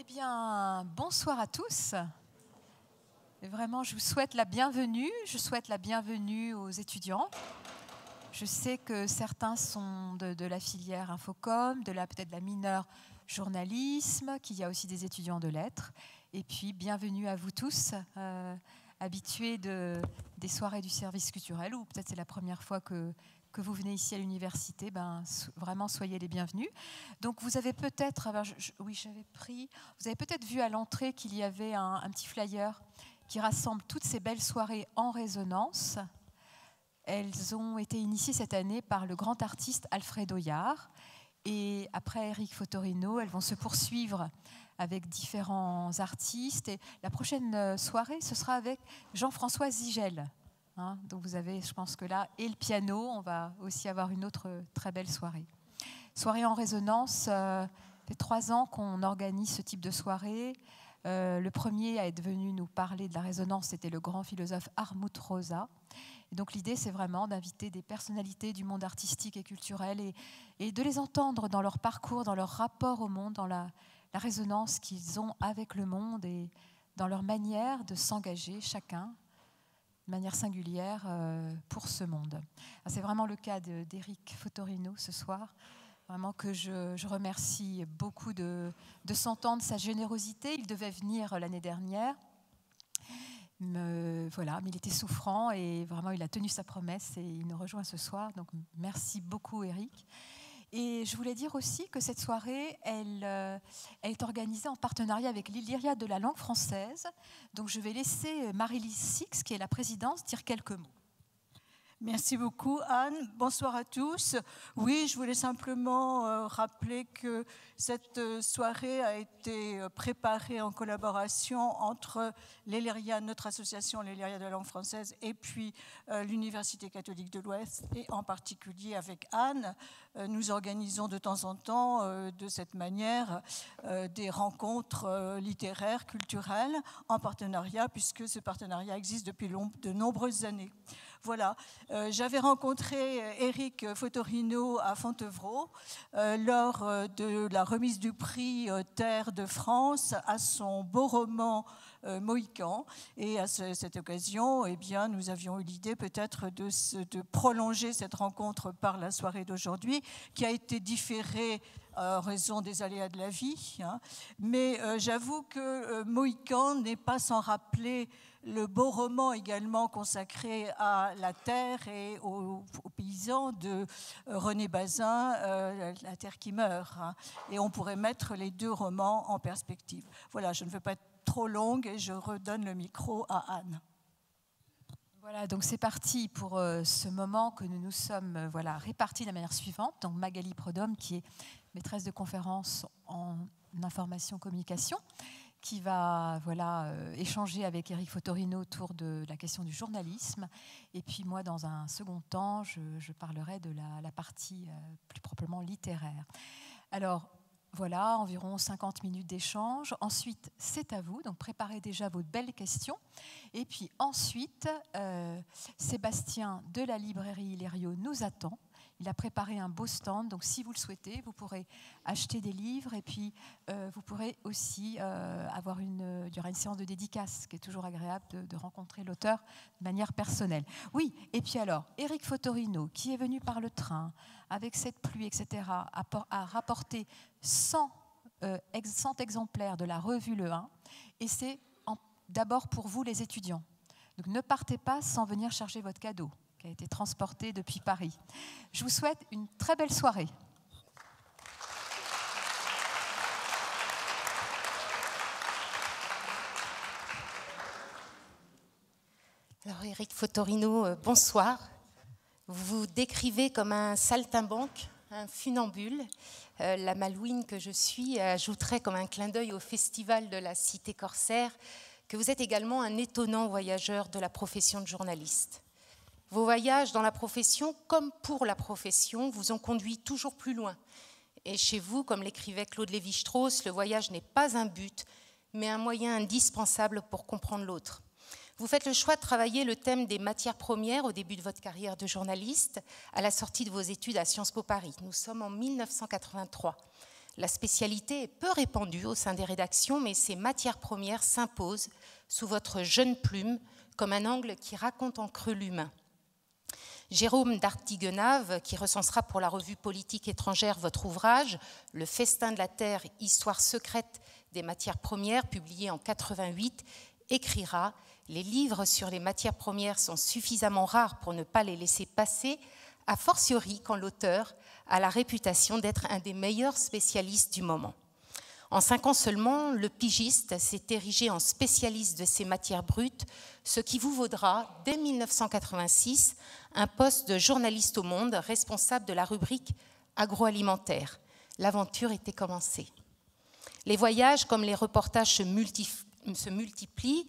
bien, bonsoir à tous. Et vraiment, je vous souhaite la bienvenue. Je souhaite la bienvenue aux étudiants. Je sais que certains sont de la filière Infocom, peut-être de la mineure journalisme, qu'il y a aussi des étudiants de lettres. Et puis, bienvenue à vous tous, habitués des soirées du service culturel, ou peut-être c'est la première fois que vous venez ici à l'université, vraiment soyez les bienvenus. Donc vous avez peut-être, vous avez peut-être vu à l'entrée qu'il y avait un petit flyer qui rassemble toutes ces belles soirées en résonance. Elles ont été initiées cette année par le grand artiste Alfred Hoyard. Et après Eric Fotorino, elles vont se poursuivre avec différents artistes. Et la prochaine soirée, ce sera avec Jean-François Zigel. Donc vous avez, je pense que là, et le piano, on va aussi avoir une autre très belle soirée. Soirée en résonance, ça fait 3 ans qu'on organise ce type de soirée. Le premier à être venu nous parler de la résonance, c'était le grand philosophe Armut Rosa. Et donc l'idée, c'est vraiment d'inviter des personnalités du monde artistique et culturel et de les entendre dans leur parcours, dans leur rapport au monde, dans la résonance qu'ils ont avec le monde et dans leur manière de s'engager chacun de manière singulière pour ce monde. C'est vraiment le cas d'Eric Fotorino ce soir, vraiment que je remercie beaucoup de son temps, de sa générosité. Il devait venir l'année dernière, mais il était souffrant et vraiment il a tenu sa promesse et il nous rejoint ce soir. Donc merci beaucoup Eric. Et je voulais dire aussi que cette soirée, elle est organisée en partenariat avec l'Illyriade de la langue française. Donc je vais laisser Marie-Lise Six, qui est la présidente, dire quelques mots. Merci beaucoup Anne, bonsoir à tous. Oui, je voulais simplement rappeler que cette soirée a été préparée en collaboration entre l'Elyria, notre association l'Elyria de la langue française, et puis l'Université catholique de l'Ouest, et en particulier avec Anne. Nous organisons de temps en temps, de cette manière, des rencontres littéraires, culturelles, en partenariat, puisque ce partenariat existe depuis de nombreuses années. Voilà, j'avais rencontré Eric Fotorino à Fontevraud lors de la remise du prix Terre de France à son beau roman Mohican. Et à cette occasion, nous avions eu l'idée peut-être de prolonger cette rencontre par la soirée d'aujourd'hui, qui a été différée en raison des aléas de la vie. Mais j'avoue que Mohican n'est pas sans rappeler le beau roman également consacré à la terre et aux paysans de René Bazin, La terre qui meurt. Et on pourrait mettre les deux romans en perspective. Voilà, je ne veux pas être trop longue et je redonne le micro à Anne. Voilà, donc c'est parti pour ce moment que nous nous sommes répartis de la manière suivante. Donc Magali Prodhomme, qui est maîtresse de conférence en information communication, qui va échanger avec Eric Fotorino autour de la question du journalisme. Et puis moi, dans un second temps, je parlerai de la partie plus proprement littéraire. Alors, voilà, environ 50 minutes d'échange. Ensuite, c'est à vous, donc préparez déjà vos belles questions. Et puis ensuite, Sébastien de la librairie Hilario nous attend. Il a préparé un beau stand, donc si vous le souhaitez, vous pourrez acheter des livres et puis vous pourrez aussi il y aura une séance de dédicace, qui est toujours agréable de rencontrer l'auteur de manière personnelle. Oui, et puis alors, Eric Fotorino, qui est venu par le train, avec cette pluie, etc., a rapporté 100 exemplaires de la revue Le 1, et c'est d'abord pour vous les étudiants. Donc ne partez pas sans venir chercher votre cadeau, qui a été transporté depuis Paris. Je vous souhaite une très belle soirée. Alors Eric Fotorino, bonsoir. Vous vous décrivez comme un saltimbanque, un funambule. La malouine que je suis ajouterait comme un clin d'œil au festival de la Cité Corsaire que vous êtes également un étonnant voyageur de la profession de journaliste. Vos voyages dans la profession, comme pour la profession, vous ont conduit toujours plus loin. Et chez vous, comme l'écrivait Claude Lévi-Strauss, le voyage n'est pas un but, mais un moyen indispensable pour comprendre l'autre. Vous faites le choix de travailler le thème des matières premières au début de votre carrière de journaliste, à la sortie de vos études à Sciences Po Paris. Nous sommes en 1983. La spécialité est peu répandue au sein des rédactions, mais ces matières premières s'imposent sous votre jeune plume comme un angle qui raconte en creux l'humain. Jérôme d'Artiguenave, qui recensera pour la revue Politique étrangère votre ouvrage « Le festin de la terre, histoire secrète des matières premières », publié en 88, écrira « Les livres sur les matières premières sont suffisamment rares pour ne pas les laisser passer, a fortiori quand l'auteur a la réputation d'être un des meilleurs spécialistes du moment. » En 5 ans seulement, le pigiste s'est érigé en spécialiste de ces matières brutes, ce qui vous vaudra, dès 1986, un poste de journaliste au Monde responsable de la rubrique agroalimentaire. L'aventure était commencée. Les voyages, comme les reportages, se multiplient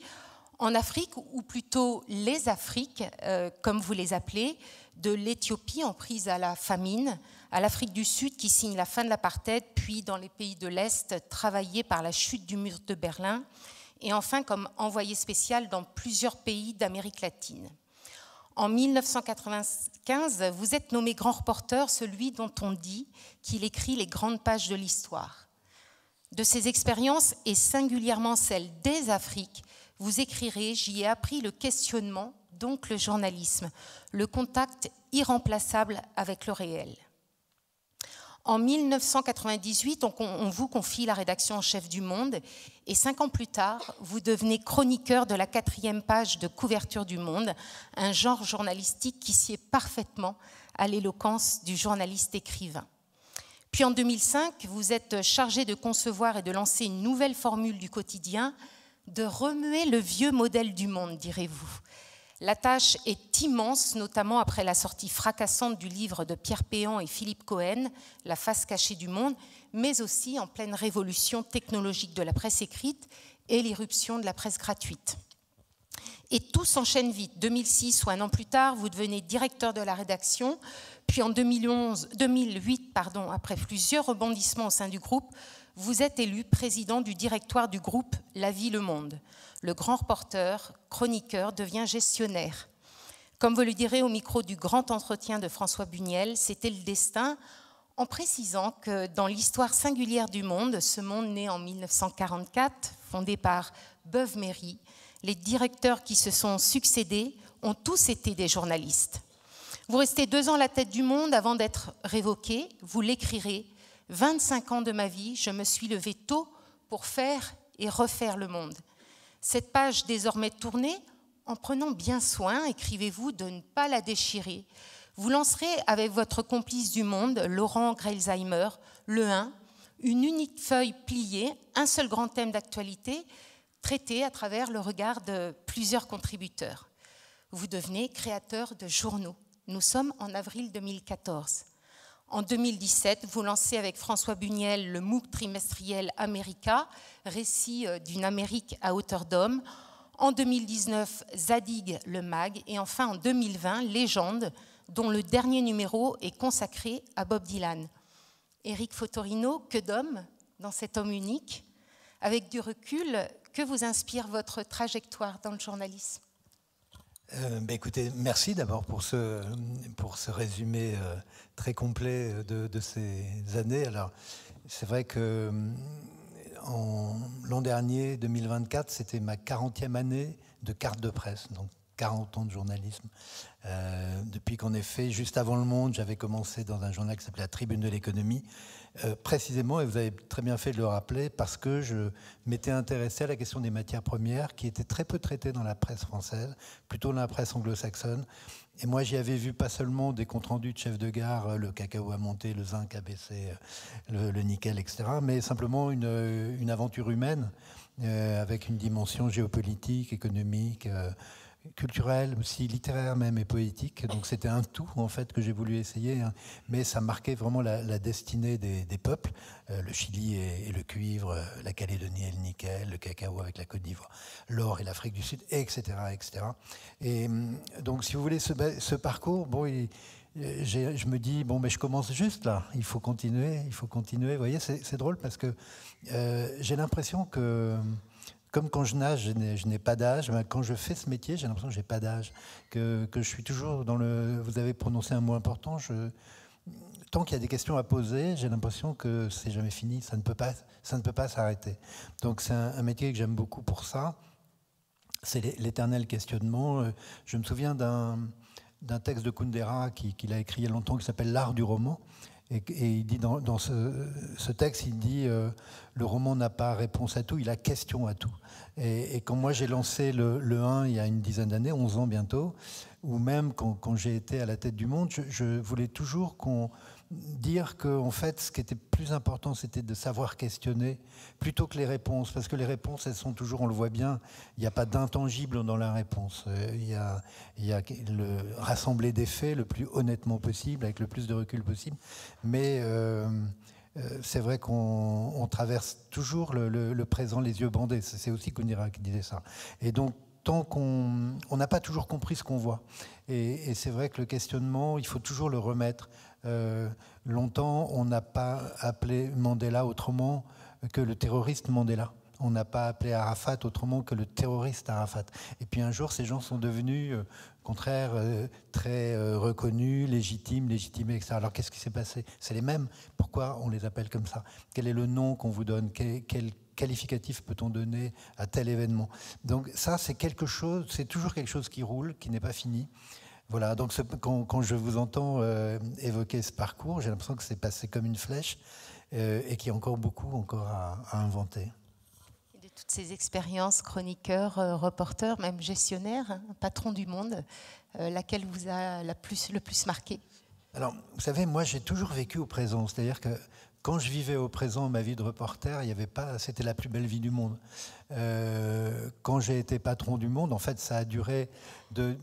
en Afrique, ou plutôt les Afriques, comme vous les appelez, de l'Éthiopie en prise à la famine, à l'Afrique du Sud qui signe la fin de l'apartheid, puis dans les pays de l'Est travaillés par la chute du mur de Berlin, et enfin comme envoyé spécial dans plusieurs pays d'Amérique latine. En 1995, vous êtes nommé grand reporter, celui dont on dit qu'il écrit les grandes pages de l'histoire. De ces expériences, et singulièrement celles des Afriques, vous écrirez « J'y ai appris le questionnement, donc le journalisme, le contact irremplaçable avec le réel ». En 1998, on vous confie la rédaction en chef du Monde et 5 ans plus tard, vous devenez chroniqueur de la 4e page de couverture du Monde, un genre journalistique qui sied parfaitement à l'éloquence du journaliste écrivain. Puis en 2005, vous êtes chargé de concevoir et de lancer une nouvelle formule du quotidien, de remuer le vieux modèle du Monde, direz-vous. La tâche est immense, notamment après la sortie fracassante du livre de Pierre Péan et Philippe Cohen, La face cachée du monde, mais aussi en pleine révolution technologique de la presse écrite et l'irruption de la presse gratuite. Et tout s'enchaîne vite. 2006, soit un an plus tard, vous devenez directeur de la rédaction, puis en 2008, après plusieurs rebondissements au sein du groupe, vous êtes élu président du directoire du groupe La Vie Le Monde. Le grand reporter, chroniqueur, devient gestionnaire. Comme vous le direz au micro du grand entretien de François Buniel, c'était le destin, en précisant que dans l'histoire singulière du Monde, ce monde né en 1944, fondé par Beuve-Méry, les directeurs qui se sont succédés ont tous été des journalistes. Vous restez 2 ans à la tête du Monde avant d'être révoqué, vous l'écrirez. 25 ans de ma vie, je me suis levé tôt pour faire et refaire le monde. Cette page désormais tournée, en prenant bien soin, écrivez-vous, de ne pas la déchirer. Vous lancerez avec votre complice du Monde, Laurent Greilsheimer, le 1, une unique feuille pliée, un seul grand thème d'actualité, traité à travers le regard de plusieurs contributeurs. Vous devenez créateur de journaux. Nous sommes en avril 2014. En 2017, vous lancez avec François Buniel le MOOC trimestriel America, récit d'une Amérique à hauteur d'homme. En 2019, Zadig le MAG. Et enfin en 2020, Légende, dont le dernier numéro est consacré à Bob Dylan. Éric Fotorino, que d'hommes dans cet homme unique. Avec du recul, que vous inspire votre trajectoire dans le journalisme ? Écoutez, merci d'abord pour ce résumé très complet de ces années. Alors, c'est vrai que l'an dernier, 2024, c'était ma 40e année de carte de presse, donc 40 ans de journalisme. Depuis qu'en effet, juste avant Le Monde, j'avais commencé dans un journal qui s'appelait La Tribune de l'économie, précisément, et vous avez très bien fait de le rappeler, parce que je m'étais intéressé à la question des matières premières, qui était très peu traitée dans la presse française, plutôt dans la presse anglo-saxonne. Et moi, j'y avais vu pas seulement des comptes rendus de chefs de gare, le cacao a monté, le zinc a baissé, le nickel, etc., mais simplement une aventure humaine, avec une dimension géopolitique, économique, culturelle, aussi littéraire même et poétique. Donc c'était un tout en fait que j'ai voulu essayer, hein. Mais ça marquait vraiment la destinée des peuples, le Chili et le cuivre, la Calédonie et le nickel, le cacao avec la Côte d'Ivoire, l'or et l'Afrique du Sud, etc., etc. Et donc si vous voulez ce parcours, bon, je me dis bon, mais je commence juste là. Il faut continuer. Vous voyez, c'est drôle parce que j'ai l'impression que comme quand je nage, je n'ai pas d'âge. Quand je fais ce métier, j'ai l'impression que je n'ai pas d'âge. Que je suis toujours dans le... Vous avez prononcé un mot important. tant qu'il y a des questions à poser, j'ai l'impression que c'est jamais fini, ça ne peut pas s'arrêter. Donc c'est un métier que j'aime beaucoup pour ça. C'est l'éternel questionnement. Je me souviens d'un texte de Kundera qu'il a écrit il y a longtemps qui s'appelle L'art du roman. Et il dit dans ce texte, il dit le roman n'a pas réponse à tout, il a question à tout. Et quand moi j'ai lancé le 1 il y a une dizaine d'années, 11 ans bientôt, ou même quand j'ai été à la tête du monde, je voulais toujours dire qu'en fait, ce qui était plus important, c'était de savoir questionner plutôt que les réponses. Parce que les réponses, elles sont toujours, on le voit bien, il n'y a pas d'intangible dans la réponse. Il y a le rassembler des faits le plus honnêtement possible, avec le plus de recul possible. Mais c'est vrai qu'on traverse toujours le présent les yeux bandés. C'est aussi Kundera qui disait ça. Et donc, tant qu'on n'a pas toujours compris ce qu'on voit. Et c'est vrai que le questionnement, il faut toujours le remettre. Longtemps, on n'a pas appelé Mandela autrement que le terroriste Mandela. On n'a pas appelé Arafat autrement que le terroriste Arafat. Et puis un jour, ces gens sont devenus, au contraire, très reconnus, légitimés, etc. Alors qu'est-ce qui s'est passé? C'est les mêmes. Pourquoi on les appelle comme ça? Quel est le nom qu'on vous donne? Quel qualificatif peut-on donner à tel événement? Donc ça, c'est quelque chose, c'est toujours quelque chose qui roule, qui n'est pas fini. Voilà, donc quand je vous entends évoquer ce parcours, j'ai l'impression que c'est passé comme une flèche et qu'il y a encore beaucoup à inventer. Et de toutes ces expériences, chroniqueur, reporter, même gestionnaire, patron du monde, laquelle vous a le plus marqué? Alors, vous savez, moi j'ai toujours vécu au présent, c'est-à-dire que quand je vivais au présent ma vie de reporter, il y avait pas, c'était la plus belle vie du monde. Quand j'ai été patron du monde, en fait, ça a duré de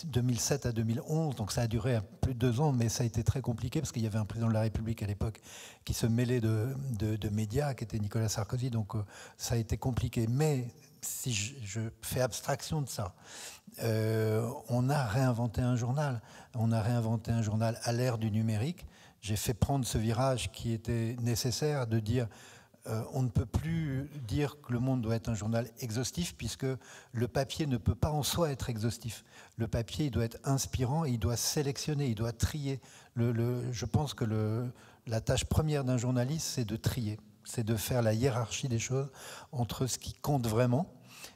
2007 à 2011, donc ça a duré plus de 2 ans, mais ça a été très compliqué parce qu'il y avait un président de la République à l'époque qui se mêlait de médias, qui était Nicolas Sarkozy, donc ça a été compliqué. Mais si je fais abstraction de ça, on a réinventé un journal. On a réinventé un journal à l'ère du numérique. J'ai fait prendre ce virage qui était nécessaire de dire on ne peut plus dire que le monde doit être un journal exhaustif puisque le papier ne peut pas en soi être exhaustif. Le papier, il doit être inspirant, il doit sélectionner, il doit trier. Je pense que la tâche première d'un journaliste, c'est de trier. C'est de faire la hiérarchie des choses entre ce qui compte vraiment,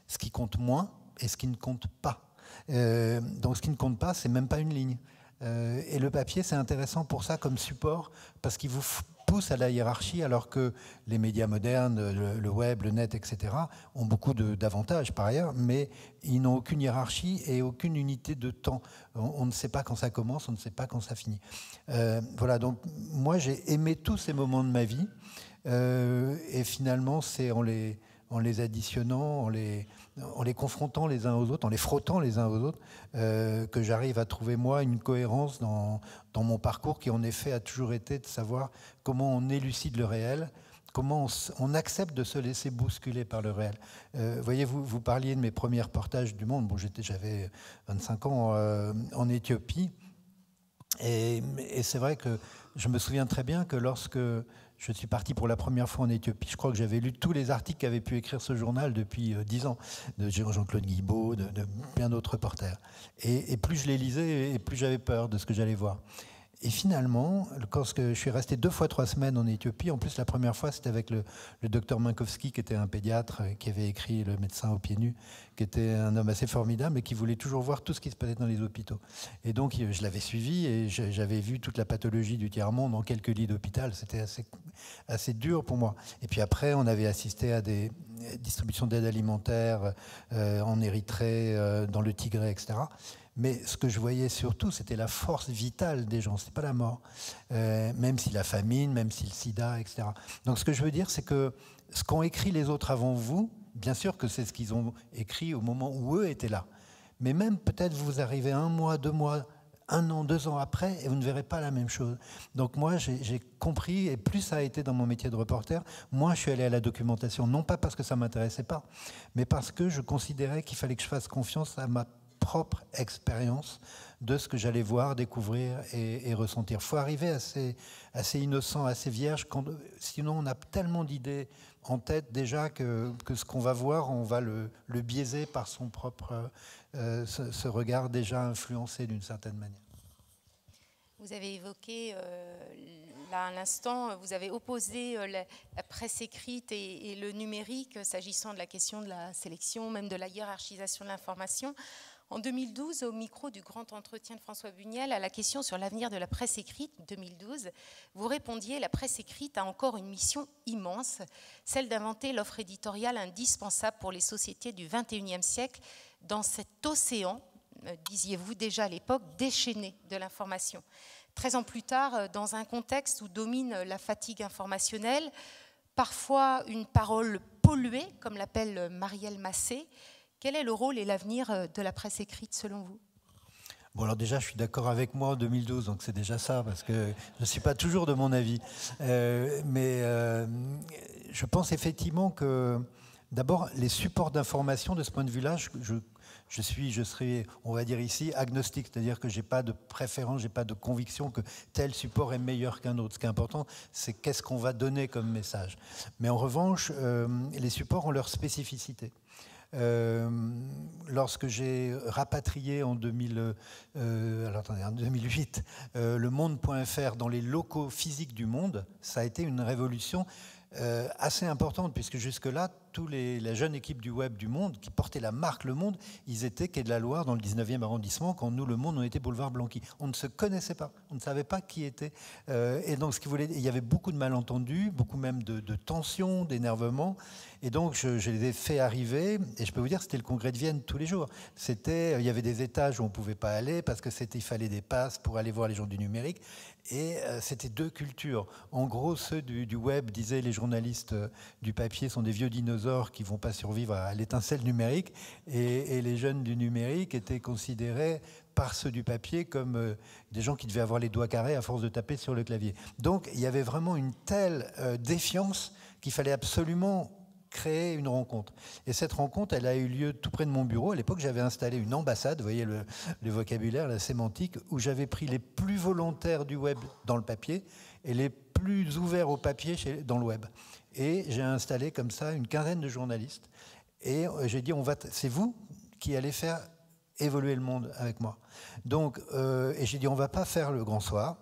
ce qui compte moins et ce qui ne compte pas. Donc ce qui ne compte pas, c'est même pas une ligne. Et le papier, c'est intéressant pour ça comme support parce qu'il vous pousse à la hiérarchie alors que les médias modernes, le web, le net, etc. ont beaucoup d'avantages par ailleurs, mais ils n'ont aucune hiérarchie et aucune unité de temps. On ne sait pas quand ça commence, on ne sait pas quand ça finit. Voilà, donc moi j'ai aimé tous ces moments de ma vie et finalement c'est en les additionnant, en les confrontant les uns aux autres, en les frottant les uns aux autres, que j'arrive à trouver, moi, une cohérence dans mon parcours qui, en effet, a toujours été de savoir comment on élucide le réel, comment on accepte de se laisser bousculer par le réel. Voyez, vous parliez de mes premiers reportages du monde. Bon, j'avais 25 ans en Éthiopie, et c'est vrai que je me souviens très bien que lorsque je suis parti pour la première fois en Éthiopie, je crois que j'avais lu tous les articles qu'avait pu écrire ce journal depuis 10 ans, de Jean-Claude Guibaud, de plein d'autres reporters. Et plus je les lisais, et plus j'avais peur de ce que j'allais voir. Et finalement, quand je suis resté 2 fois 3 semaines en Éthiopie, en plus la première fois c'était avec le docteur Minkowski, qui était un pédiatre, qui avait écrit Le médecin aux pieds nus, qui était un homme assez formidable et qui voulait toujours voir tout ce qui se passait dans les hôpitaux. Et donc je l'avais suivi et j'avais vu toute la pathologie du tiers-monde dans quelques lits d'hôpital. C'était assez dur pour moi. Et puis après, on avait assisté à des distributions d'aide alimentaire en Érythrée, dans le Tigré, etc. Mais ce que je voyais surtout, c'était la force vitale des gens, c'est pas la mort. Même si la famine, même si le sida, etc. Donc ce que je veux dire, c'est que ce qu'ont écrit les autres avant vous, bien sûr que c'est ce qu'ils ont écrit au moment où eux étaient là. Mais même peut-être vous arrivez 1 mois, 2 mois, 1 an, 2 ans après, et vous ne verrez pas la même chose. Donc moi, j'ai compris, et plus ça a été dans mon métier de reporter, moi je suis allé à la documentation, non pas parce que ça ne m'intéressait pas, mais parce que je considérais qu'il fallait que je fasse confiance à ma propre expérience de ce que j'allais voir, découvrir et ressentir. Il faut arriver assez innocent, assez vierge, sinon on a tellement d'idées en tête déjà que ce qu'on va voir, on va le biaiser par son propre ce regard déjà influencé d'une certaine manière. Vous avez évoqué, là à l'instant, vous avez opposé la presse écrite et le numérique s'agissant de la question de la sélection, même de la hiérarchisation de l'information. En 2012, au micro du grand entretien de François Buniel, à la question sur l'avenir de la presse écrite, 2012, vous répondiez « La presse écrite a encore une mission immense, celle d'inventer l'offre éditoriale indispensable pour les sociétés du XXIe siècle dans cet océan, disiez-vous déjà à l'époque, déchaîné de l'information. 13 ans plus tard, dans un contexte où domine la fatigue informationnelle, parfois une parole polluée, comme l'appelle Marielle Massé, quel est le rôle et l'avenir de la presse écrite selon vous ? Bon, alors déjà, je suis d'accord avec moi en 2012, donc c'est déjà ça, parce que je ne suis pas toujours de mon avis. Mais je pense effectivement que, d'abord, les supports d'information, de ce point de vue-là, je serai, on va dire ici, agnostique, c'est-à-dire que je n'ai pas de préférence, je n'ai pas de conviction que tel support est meilleur qu'un autre. Ce qui est important, c'est qu'est-ce qu'on va donner comme message. Mais en revanche, les supports ont leur spécificité. Lorsque j'ai rapatrié en 2008 le monde.fr dans les locaux physiques du Monde, ça a été une révolution assez importante, puisque jusque-là, la jeune équipe du web du Monde, qui portait la marque Le Monde, ils étaient quai de la Loire dans le 19e arrondissement, quand nous, Le Monde, on était boulevard Blanqui. On ne se connaissait pas, on ne savait pas qui était. Et donc, il y avait beaucoup de malentendus, beaucoup même de tensions, d'énervements. Et donc, je les ai fait arriver, et je peux vous dire, c'était le congrès de Vienne tous les jours. Il y avait des étages où on ne pouvait pas aller, parce qu'il fallait des passes pour aller voir les gens du numérique. Et c'était deux cultures. En gros, ceux du web, disaient les journalistes du papier, sont des vieux dinosaures qui ne vont pas survivre à l'étincelle numérique. Et les jeunes du numérique étaient considérés par ceux du papier comme des gens qui devaient avoir les doigts carrés à force de taper sur le clavier. Donc, il y avait vraiment une telle défiance qu'il fallait absolument créer une rencontre. Et cette rencontre, elle a eu lieu tout près de mon bureau. À l'époque, j'avais installé une ambassade, vous voyez le vocabulaire, la sémantique, où j'avais pris les plus volontaires du web dans le papier et les plus ouverts au papier dans le web. Et j'ai installé comme ça une quinzaine de journalistes. Et j'ai dit, c'est vous qui allez faire évoluer le monde avec moi. Donc, et j'ai dit, on ne va pas faire le grand soir.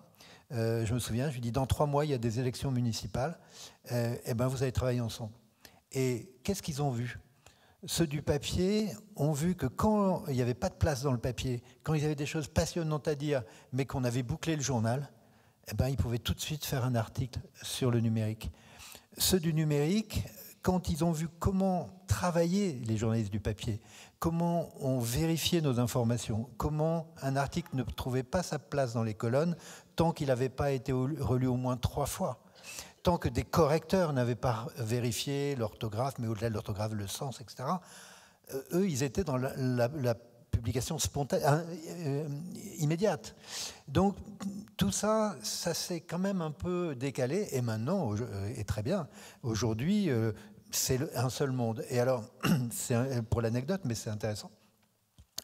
Je me souviens, je lui ai dit, dans 3 mois, il y a des élections municipales. Et ben, vous allez travailler ensemble. Et qu'est-ce qu'ils ont vu ? Ceux du papier ont vu que quand il n'y avait pas de place dans le papier, quand ils avaient des choses passionnantes à dire, mais qu'on avait bouclé le journal, eh ben, ils pouvaient tout de suite faire un article sur le numérique. Ceux du numérique, quand ils ont vu comment travailler les journalistes du papier, comment on vérifiait nos informations, comment un article ne trouvait pas sa place dans les colonnes tant qu'il n'avait pas été relu au moins 3 fois. Tant que des correcteurs n'avaient pas vérifié l'orthographe, mais au-delà de l'orthographe, le sens, etc., eux, ils étaient dans la publication spontanée, immédiate. Donc, tout ça, ça s'est quand même un peu décalé, et maintenant, et très bien, aujourd'hui, c'est un seul monde. Et alors, c'est pour l'anecdote, mais c'est intéressant.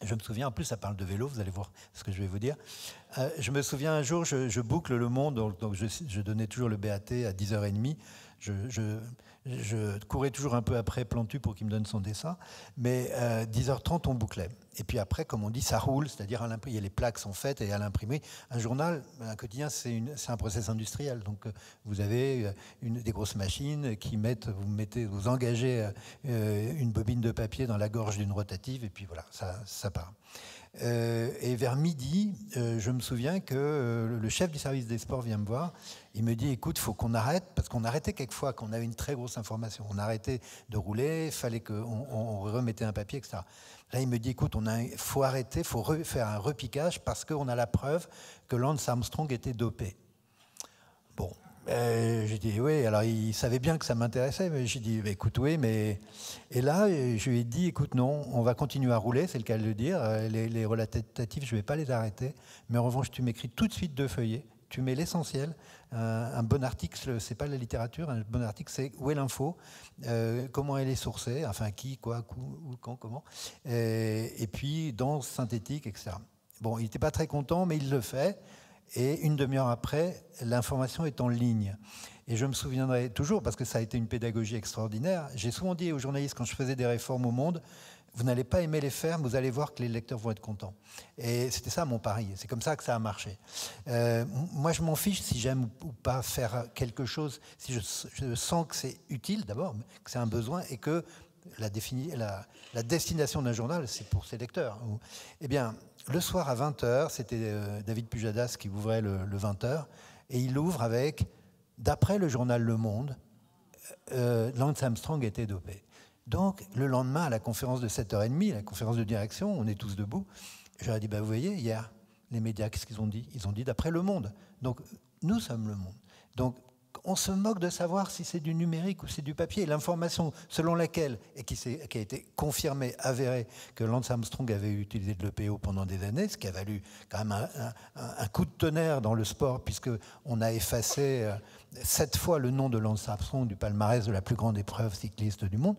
Je me souviens, en plus ça parle de vélo, vous allez voir ce que je vais vous dire. Je me souviens un jour, je boucle Le Monde, donc je donnais toujours le BAT à 10h30. Je courais toujours un peu après Plantu pour qu'il me donne son dessin, mais 10h30 on bouclait. Et puis après, comme on dit, ça roule, c'est-à-dire les plaques sont faites et à l'imprimerie. Un journal, un quotidien, c'est un process industriel. Donc vous avez des grosses machines qui vous engagez une bobine de papier dans la gorge d'une rotative et puis voilà, ça part. Et vers midi, je me souviens que le chef du service des sports vient me voir. Il me dit, écoute, il faut qu'on arrête, parce qu'on arrêtait quelquefois quand on avait une très grosse information. On arrêtait de rouler, il fallait qu'on remettait un papier, etc. Là, il me dit, écoute, faut arrêter, il faut faire un repiquage parce qu'on a la preuve que Lance Armstrong était dopé. Bon, j'ai dit, oui, alors il savait bien que ça m'intéressait, mais j'ai dit, écoute, oui, mais... Et là, je lui ai dit, écoute, non, on va continuer à rouler, c'est le cas de le dire, les relatatifs, je ne vais pas les arrêter, mais en revanche, tu m'écris tout de suite 2 feuillets, tu mets l'essentiel, un bon article, c'est pas la littérature, un bon article, c'est où est l'info, comment elle est sourcée, enfin qui, quoi, où, quand, comment, et puis dans synthétique, etc. Bon, il n'était pas très content, mais il le fait. Et une demi-heure après, l'information est en ligne. Et je me souviendrai toujours, parce que ça a été une pédagogie extraordinaire, j'ai souvent dit aux journalistes, quand je faisais des réformes au Monde, vous n'allez pas aimer les faire, mais vous allez voir que les lecteurs vont être contents. Et c'était ça mon pari, c'est comme ça que ça a marché. Moi, je m'en fiche si j'aime ou pas faire quelque chose, si je sens que c'est utile d'abord, que c'est un besoin, et que la destination d'un journal, c'est pour ses lecteurs. Eh bien, le soir à 20h, c'était David Pujadas qui ouvrait le 20h, et il ouvre avec, d'après le journal Le Monde, Lance Armstrong était dopé. Donc, le lendemain, à la conférence de 7h30, la conférence de direction, on est tous debout, j'aurais dit, vous voyez, hier, les médias, qu'est-ce qu'ils ont dit? Ils ont dit d'après Le Monde. Donc, nous sommes Le Monde. Donc, on se moque de savoir si c'est du numérique ou c'est du papier. L'information selon laquelle, et qui a été confirmée, avérée, que Lance Armstrong avait utilisé de l'EPO pendant des années, ce qui a valu quand même un coup de tonnerre dans le sport, puisqu'on a effacé 7 fois le nom de Lance Armstrong du palmarès de la plus grande épreuve cycliste du monde.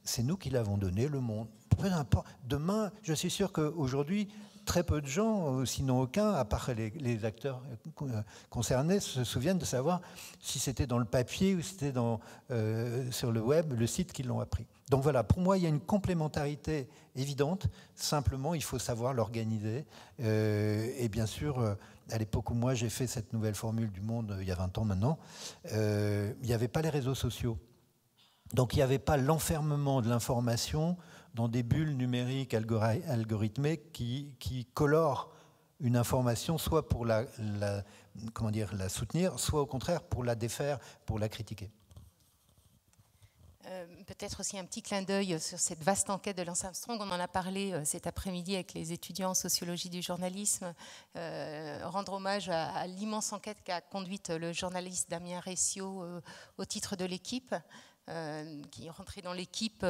C'est nous qui l'avons donné, Le Monde. Peu importe. Demain, je suis sûr qu'aujourd'hui, très peu de gens, sinon aucun, à part les acteurs concernés, se souviennent de savoir si c'était dans le papier ou si c'était sur le web, le site qui l'ont appris. Donc voilà, pour moi, il y a une complémentarité évidente. Simplement, il faut savoir l'organiser. Et bien sûr, à l'époque où moi j'ai fait cette nouvelle formule du Monde, il y a 20 ans maintenant, il n'y avait pas les réseaux sociaux. Donc il n'y avait pas l'enfermement de l'information dans des bulles numériques algorithmées qui colorent une information soit pour la soutenir, soit au contraire pour la défaire, pour la critiquer. Peut-être aussi un petit clin d'œil sur cette vaste enquête de Lance Armstrong. On en a parlé cet après-midi avec les étudiants en sociologie du journalisme. Rendre hommage à l'immense enquête qu'a conduite le journaliste Damien Ressio au titre de l'équipe. Qui est rentré dans l'équipe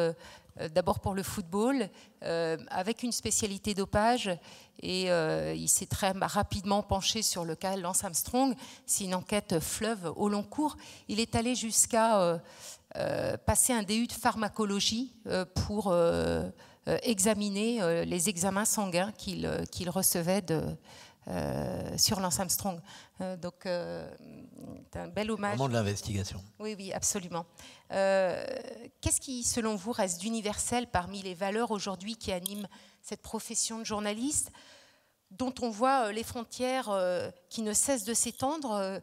d'abord pour le football, avec une spécialité dopage, et il s'est très rapidement penché sur le cas Lance Armstrong. C'est une enquête fleuve au long cours. Il est allé jusqu'à passer un DU de pharmacologie pour examiner les examens sanguins qu'il recevait sur Lance Armstrong. Donc, c'est un bel hommage. Vraiment de l'investigation. Oui, oui, absolument. Qu'est-ce qui, selon vous, reste d'universel parmi les valeurs aujourd'hui qui animent cette profession de journaliste, dont on voit les frontières qui ne cessent de s'étendre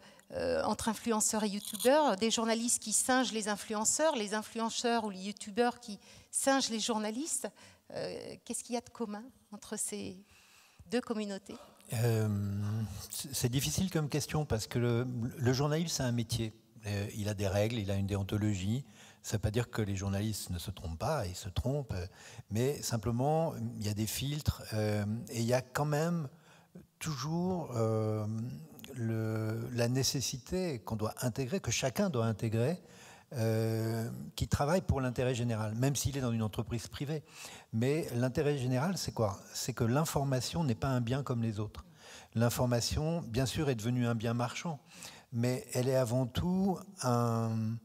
entre influenceurs et youtubeurs, des journalistes qui singent les influenceurs ou les youtubeurs qui singent les journalistes. Qu'est-ce qu'il y a de commun entre ces deux communautés ? C'est difficile comme question parce que le journalisme, c'est un métier. Il a des règles, il a une déontologie. Ça ne veut pas dire que les journalistes ne se trompent pas, ils se trompent, mais simplement, il y a des filtres et il y a quand même toujours la nécessité qu'on doit intégrer, que chacun doit intégrer, qui travaille pour l'intérêt général, même s'il est dans une entreprise privée. Mais l'intérêt général, c'est quoi? C'est que l'information n'est pas un bien comme les autres. L'information, bien sûr, est devenue un bien marchand, mais elle est avant tout un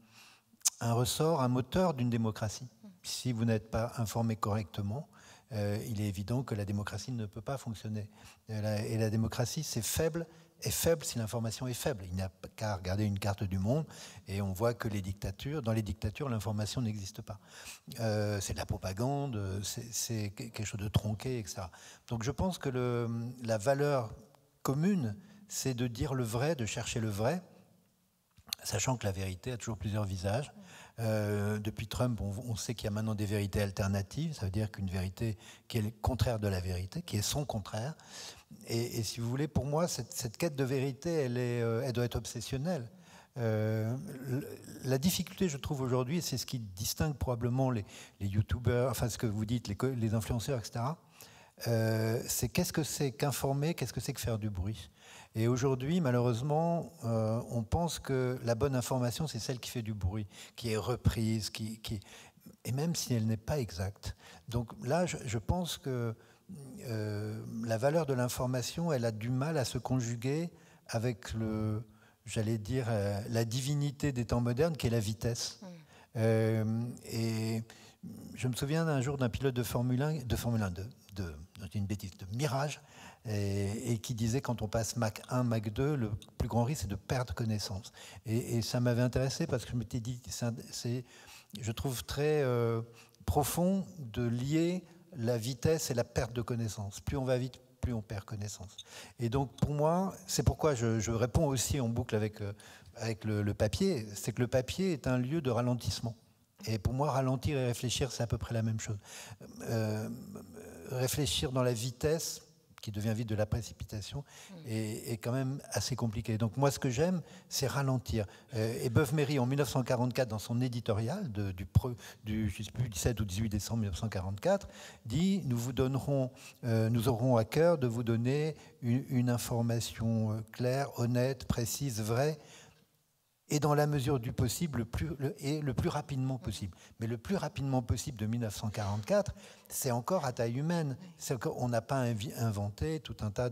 ressort, un moteur d'une démocratie. Si vous n'êtes pas informé correctement, il est évident que la démocratie ne peut pas fonctionner. Et la démocratie, c'est faible, est faible si l'information est faible. Il n'y a qu'à regarder une carte du monde et on voit que dans les dictatures, l'information n'existe pas. C'est de la propagande, c'est quelque chose de tronqué, etc. Donc je pense que la valeur commune, c'est de dire le vrai, de chercher le vrai, sachant que la vérité a toujours plusieurs visages. Depuis Trump, on sait qu'il y a maintenant des vérités alternatives. Ça veut dire qu'une vérité qui est le contraire de la vérité, qui est son contraire. Et si vous voulez, pour moi, cette quête de vérité, elle doit être obsessionnelle. La difficulté, je trouve, aujourd'hui, et c'est ce qui distingue probablement les youtubeurs, enfin ce que vous dites, les influenceurs, etc., c'est qu'est-ce que c'est qu'informer, qu'est-ce que c'est que faire du bruit. Et aujourd'hui, malheureusement, on pense que la bonne information, c'est celle qui fait du bruit, qui est reprise, et même si elle n'est pas exacte. Donc là, je pense que la valeur de l'information, elle a du mal à se conjuguer avec j'allais dire, la divinité des temps modernes, qui est la vitesse. Et je me souviens d'un jour d'un pilote de Formule 1, une bêtise, de Mirage, et qui disait quand on passe Mach 1, Mach 2, le plus grand risque c'est de perdre connaissance. Et ça m'avait intéressé parce que je m'étais dit, je trouve très profond de lier la vitesse et la perte de connaissance. Plus on va vite, plus on perd connaissance. Et donc pour moi, c'est pourquoi je réponds aussi en boucle avec le papier, c'est que le papier est un lieu de ralentissement. Et pour moi, ralentir et réfléchir, c'est à peu près la même chose. Réfléchir dans la vitesse, qui devient vite de la précipitation, est quand même assez compliqué. Donc moi, ce que j'aime, c'est ralentir. Et Beuve-Méry, en 1944, dans son éditorial du 17 ou 18 décembre 1944, dit « nous aurons à cœur de vous donner une information claire, honnête, précise, vraie, et dans la mesure du possible, le plus rapidement possible. » Mais le plus rapidement possible de 1944, c'est encore à taille humaine. On n'a pas inventé tout un tas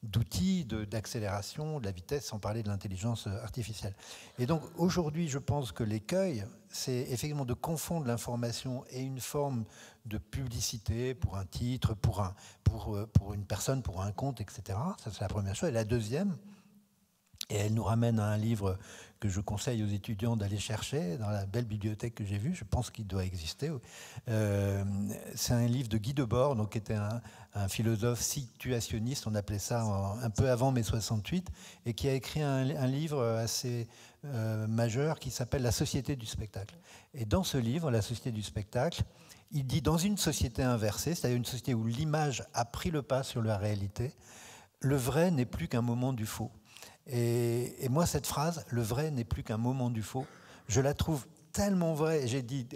d'outils d'accélération, de la vitesse, sans parler de l'intelligence artificielle. Et donc aujourd'hui, je pense que l'écueil, c'est effectivement de confondre l'information et une forme de publicité pour un titre, pour une personne, pour un compte, etc. Ça, c'est la première chose. Et la deuxième, et elle nous ramène à un livre que je conseille aux étudiants d'aller chercher dans la belle bibliothèque que j'ai vue, je pense qu'il doit exister. C'est un livre de Guy Debord, donc, qui était un philosophe situationniste, on appelait ça un peu avant mai 68, et qui a écrit un livre assez majeur qui s'appelle La société du spectacle. Et dans ce livre, La société du spectacle, il dit, dans une société inversée, c'est-à-dire une société où l'image a pris le pas sur la réalité, le vrai n'est plus qu'un moment du faux. Et moi, cette phrase, le vrai n'est plus qu'un moment du faux, je la trouve tellement vraie. J'ai dit,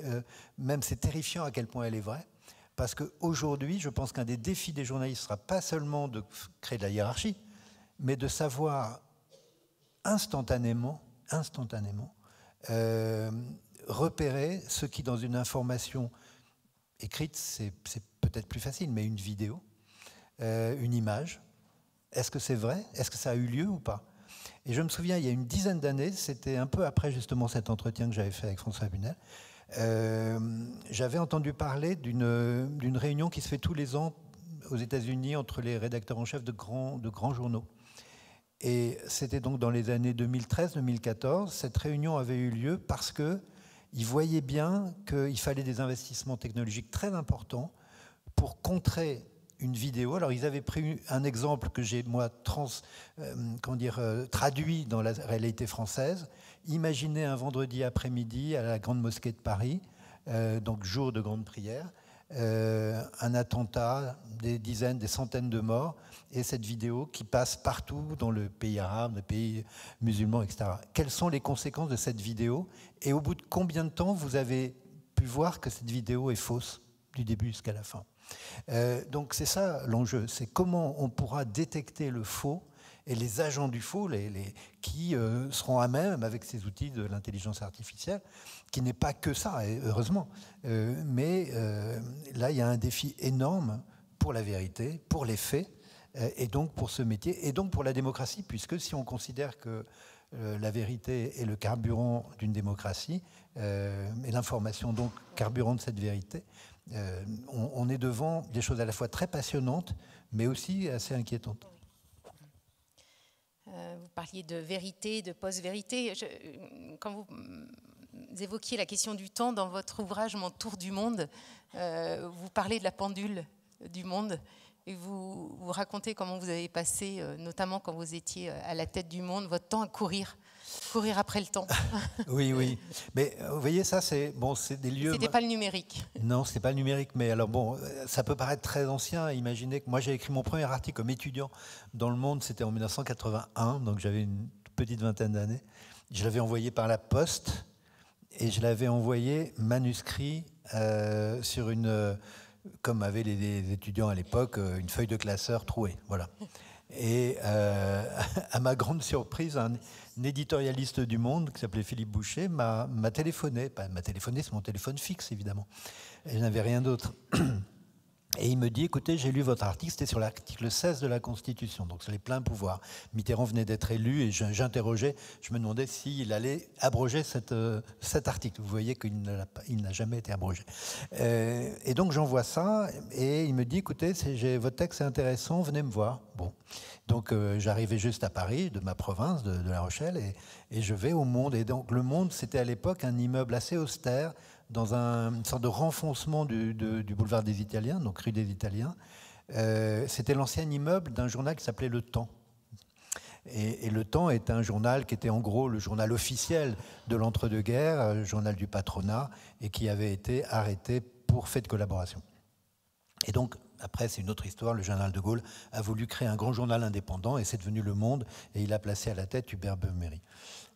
même c'est terrifiant à quel point elle est vraie, parce qu'aujourd'hui, je pense qu'un des défis des journalistes ne sera pas seulement de créer de la hiérarchie, mais de savoir instantanément repérer ce qui, dans une information écrite, c'est peut-être plus facile, mais une vidéo, une image, est-ce que c'est vrai? Est-ce que ça a eu lieu ou pas? Et je me souviens, il y a une dizaine d'années, c'était un peu après justement cet entretien que j'avais fait avec François Bunel, j'avais entendu parler d'une réunion qui se fait tous les ans aux États-Unis entre les rédacteurs en chef de grands journaux. Et c'était donc dans les années 2013-2014, cette réunion avait eu lieu parce qu'ils voyaient bien qu'il fallait des investissements technologiques très importants pour contrer une vidéo. Alors, ils avaient pris un exemple que j'ai, moi, traduit dans la réalité française. Imaginez un vendredi après-midi à la Grande Mosquée de Paris, donc jour de grande prière, un attentat, des dizaines, des centaines de morts, et cette vidéo qui passe partout dans le pays arabe, le pays musulman, etc. Quelles sont les conséquences de cette vidéo? Et au bout de combien de temps vous avez pu voir que cette vidéo est fausse, du début jusqu'à la fin? Donc c'est ça l'enjeu, c'est comment on pourra détecter le faux et les agents du faux, qui seront à même, avec ces outils de l'intelligence artificielle, qui n'est pas que ça, heureusement. Mais là, il y a un défi énorme pour la vérité, pour les faits, et donc pour ce métier, et donc pour la démocratie, puisque si on considère que la vérité est le carburant d'une démocratie, et l'information donc carburant de cette vérité, on est devant des choses à la fois très passionnantes, mais aussi assez inquiétantes. Vous parliez de vérité, de post-vérité. Quand vous évoquiez la question du temps dans votre ouvrage « Mon tour du monde », vous parlez de la pendule du monde et vous racontez comment vous avez passé, notamment quand vous étiez à la tête du monde, votre temps à courir après le temps. Oui. Mais vous voyez, ça, c'est des lieux... C'était pas le numérique. Non, c'était pas le numérique, mais alors bon, ça peut paraître très ancien. Imaginez que moi, j'ai écrit mon premier article comme étudiant dans Le Monde, c'était en 1981, donc j'avais une petite vingtaine d'années. Je l'avais envoyé par la poste et je l'avais envoyé manuscrit sur comme avaient les étudiants à l'époque, une feuille de classeur trouée, voilà. Et à ma grande surprise, un éditorialiste du Monde qui s'appelait Philippe Boucher m'a téléphoné. M'a téléphoné, c'est mon téléphone fixe, évidemment. Et je n'avais rien d'autre. Et il me dit, écoutez, j'ai lu votre article, c'était sur l'article 16 de la Constitution, donc sur les pleins pouvoirs. Mitterrand venait d'être élu et j'interrogeais, je me demandais s'il allait abroger cet article. Vous voyez qu'il n'a jamais été abrogé. Et donc j'envoie ça et il me dit, écoutez, votre texte est intéressant, venez me voir. Bon. Donc j'arrivais juste à Paris, de ma province, de La Rochelle, et je vais au Monde. Et donc Le Monde, c'était à l'époque un immeuble assez austère dans une sorte de renfoncement du boulevard des Italiens, donc rue des Italiens. C'était l'ancien immeuble d'un journal qui s'appelait Le Temps. Et Le Temps était un journal qui était en gros le journal officiel de l'entre-deux-guerres, le journal du patronat, et qui avait été arrêté pour fait de collaboration. Et donc, après, c'est une autre histoire, le général de Gaulle a voulu créer un grand journal indépendant, et c'est devenu Le Monde, et il a placé à la tête Hubert Beuve-Méry.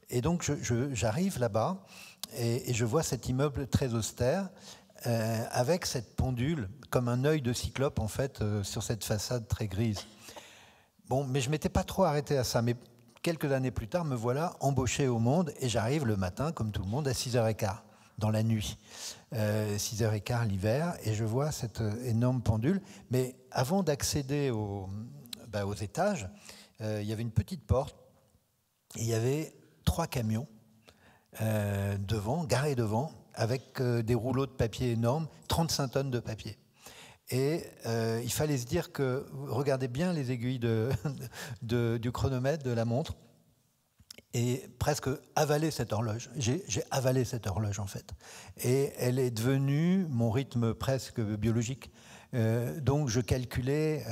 Et donc, j'arrive là-bas, et je vois cet immeuble très austère, avec cette pendule, comme un œil de cyclope, en fait, sur cette façade très grise. Bon, mais je ne m'étais pas trop arrêté à ça. Mais quelques années plus tard, me voilà embauché au Monde, et j'arrive le matin, comme tout le monde, à 6h15, dans la nuit. 6h15 l'hiver, et je vois cette énorme pendule. Mais avant d'accéder aux étages, il y avait une petite porte, et il y avait 3 camions garés devant, avec des rouleaux de papier énormes, 35 tonnes de papier. Et il fallait se dire que, regardez bien les aiguilles du chronomètre, de la montre, et presque avaler cette horloge. J'ai avalé cette horloge, en fait. Et elle est devenue mon rythme presque biologique. Donc je calculais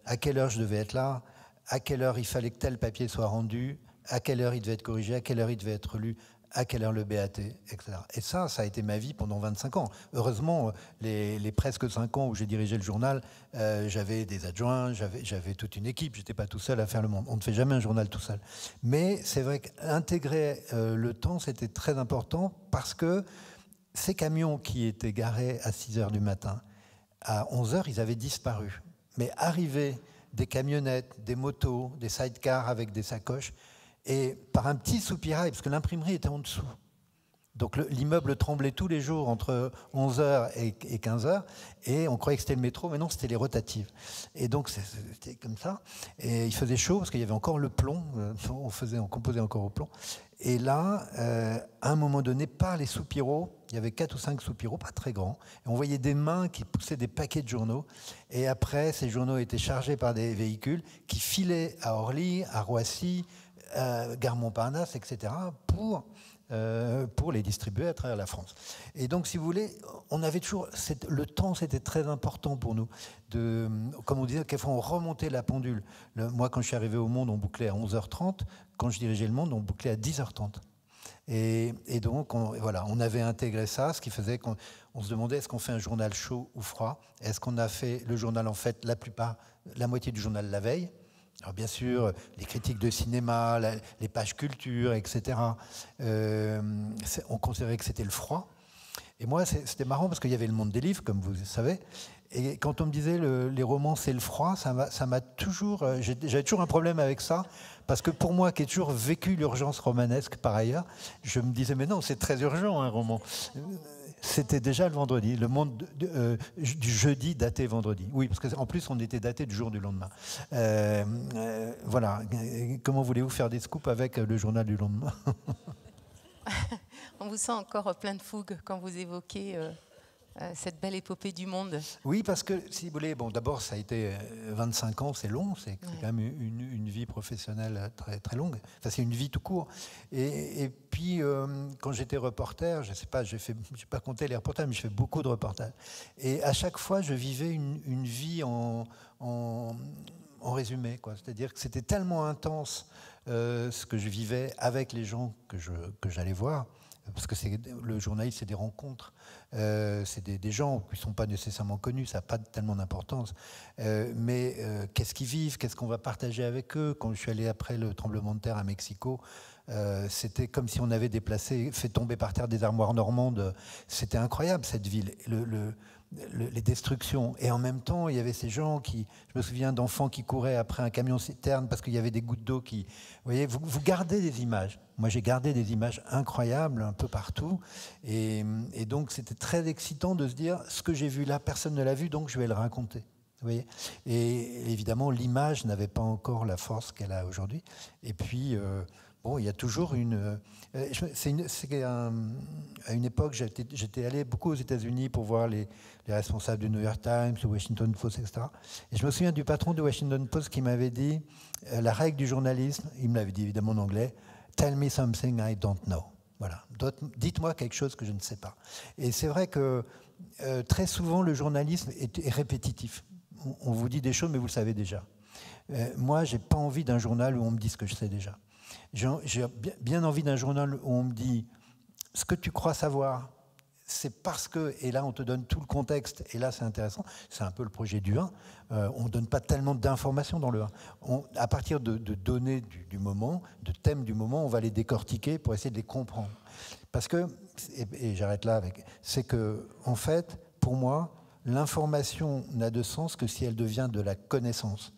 à quelle heure je devais être là, à quelle heure il fallait que tel papier soit rendu, à quelle heure il devait être corrigé, à quelle heure il devait être lu, à quelle heure le BAT, etc. Et ça a été ma vie pendant 25 ans. Heureusement, les presque 5 ans où j'ai dirigé le journal, j'avais des adjoints, j'avais toute une équipe, je n'étais pas tout seul à faire Le Monde. On ne fait jamais un journal tout seul. Mais c'est vrai qu'intégrer Le Temps, c'était très important, parce que ces camions qui étaient garés à 6h du matin, à 11h, ils avaient disparu. Mais arrivaient des camionnettes, des motos, des sidecars avec des sacoches, et par un petit soupirail, parce que l'imprimerie était en dessous. Donc l'immeuble tremblait tous les jours entre 11h et 15h, et on croyait que c'était le métro, mais non, c'était les rotatives. Et donc c'était comme ça, et il faisait chaud, parce qu'il y avait encore le plomb, on composait encore au plomb. Et là, à un moment donné, par les soupiraux, il y avait 4 ou 5 soupiraux, pas très grands, et on voyait des mains qui poussaient des paquets de journaux, et après, ces journaux étaient chargés par des véhicules qui filaient à Orly, à Roissy, Gare Montparnasse, etc., pour les distribuer à travers la France. Et donc, si vous voulez, on avait toujours... Le temps, c'était très important pour nous. Comme on disait, quelquefois, on remontait la pendule. Moi, quand je suis arrivé au Monde, on bouclait à 11h30. Quand je dirigeais Le Monde, on bouclait à 10h30. Et donc, on avait intégré ça, ce qui faisait qu'on se demandait, est-ce qu'on fait un journal chaud ou froid? Est-ce qu'on a fait le journal, en fait, la moitié du journal la veille? Alors bien sûr, les critiques de cinéma, les pages culture, etc. On considérait que c'était le froid. Et moi, c'était marrant parce qu'il y avait Le Monde des livres, comme vous savez. Et quand on me disait les romans, c'est le froid, ça m'a toujours... J'avais toujours un problème avec ça, parce que pour moi, qui ai toujours vécu l'urgence romanesque par ailleurs, je me disais, mais non, c'est très urgent, un roman. C'était déjà le vendredi, Le Monde du jeudi daté vendredi. Oui, parce qu'en plus, on était daté du jour du lendemain. Voilà. Comment voulez-vous faire des scoops avec le journal du lendemain? On vous sent encore plein de fougue quand vous évoquez cette belle épopée du Monde. Oui, parce que, si vous voulez, d'abord, ça a été 25 ans, c'est long, c'est quand même une vie professionnelle très, très longue. Enfin, c'est une vie tout court. Et puis, quand j'étais reporter, je ne sais pas, je n'ai pas compté les reportages, mais je fais beaucoup de reportages. Et à chaque fois, je vivais une vie en résumé, quoi. C'est-à-dire que c'était tellement intense ce que je vivais avec les gens que j'allais voir. Parce que le journaliste, c'est des rencontres, c'est des gens qui ne sont pas nécessairement connus, ça n'a pas tellement d'importance. Mais qu'est-ce qu'ils vivent, qu'est-ce qu'on va partager avec eux? Quand je suis allé après le tremblement de terre à Mexico, c'était comme si on avait fait tomber par terre des armoires normandes. C'était incroyable, cette ville. Les destructions. Et en même temps, il y avait ces gens je me souviens d'enfants qui couraient après un camion citerne parce qu'il y avait des gouttes d'eau qui... Vous voyez, vous gardez des images. Moi, j'ai gardé des images incroyables un peu partout. Et donc, c'était très excitant de se dire, ce que j'ai vu là, personne ne l'a vu, donc je vais le raconter. Vous voyez, et évidemment, l'image n'avait pas encore la force qu'elle a aujourd'hui. Et puis... il y a toujours à une époque, j'étais allé beaucoup aux États-Unis pour voir les responsables du New York Times, du Washington Post, etc. Et je me souviens du patron du Washington Post qui m'avait dit la règle du journalisme, il me l'avait dit évidemment en anglais, tell me something I don't know. Voilà. Dites-moi quelque chose que je ne sais pas. Et c'est vrai que très souvent, le journalisme est répétitif. On vous dit des choses, mais vous le savez déjà. Moi, je n'ai pas envie d'un journal où on me dit ce que je sais déjà. J'ai bien envie d'un journal où on me dit ce que tu crois savoir, c'est parce que, et là on te donne tout le contexte, et là c'est intéressant, c'est un peu le projet du 1, on ne donne pas tellement d'informations dans le 1. À partir de données du moment, de thèmes du moment, on va les décortiquer pour essayer de les comprendre. Parce que, et j'arrête là avec, c'est que, en fait, pour moi, l'information n'a de sens que si elle devient de la connaissance.